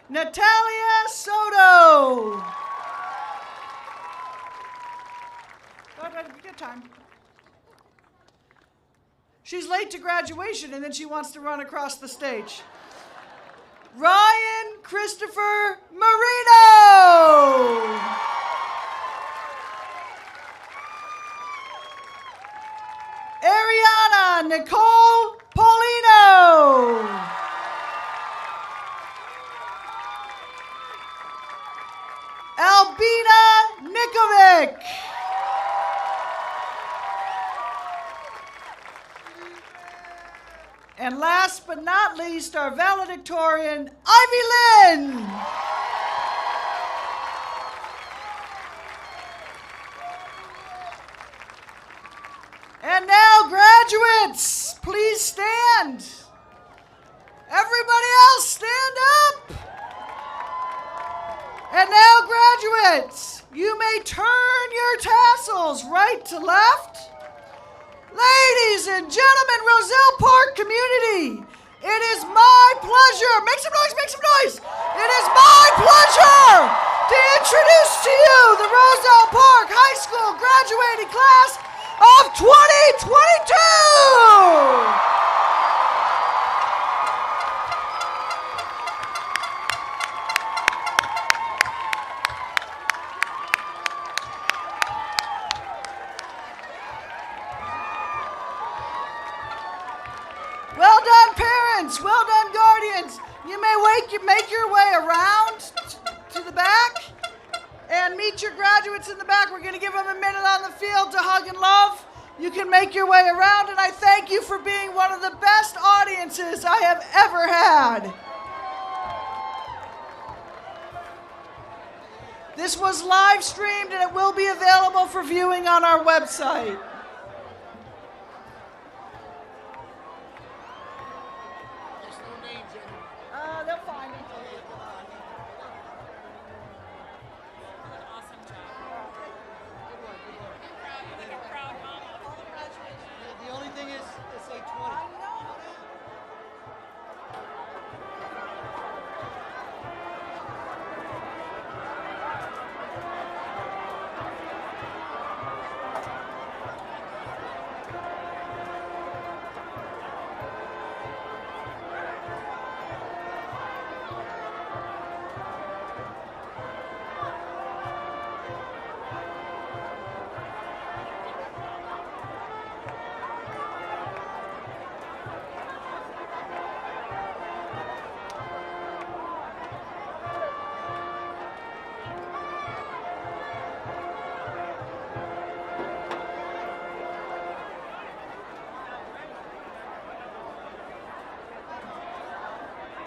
Natalia Soto. Good time. She's late to graduation and then she wants to run across the stage. Ryan Christopher Marino. Ariana Nicole Paulino. Albina Nikovic. And last but not least, our valedictorian, Ivy Lynn. And now, graduates, please stand. Everybody else, stand up. And now, graduates, you may turn your tassels right to left. Ladies and gentlemen, Roselle Park community, it is my pleasure, make some noise, make some noise. It is my pleasure to introduce to you the Roselle Park High School graduating class of 2022. Well done, parents. Well done, guardians. You may make your way around to the back and meet your graduates in the back. We're going to give them a minute on the field to hug and love. You can make your way around, and I thank you for being one of the best audiences I have ever had. This was live streamed, and it will be available for viewing on our website. They'll find it. Awesome job. The only thing is, it's like 20.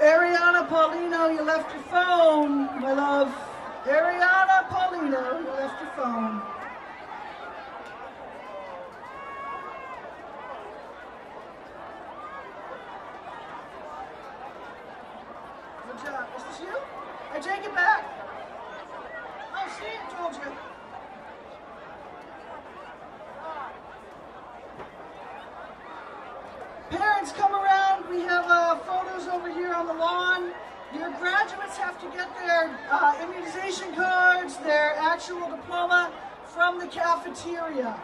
Ariana Paulino, you left your phone, my love. Ariana Paulino, you left your phone. Good job. Is this you? I take it back. Oh, see, I told you. Parents, come around. We have photos over here on the lawn. Your graduates have to get their immunization cards, their actual diploma from the cafeteria.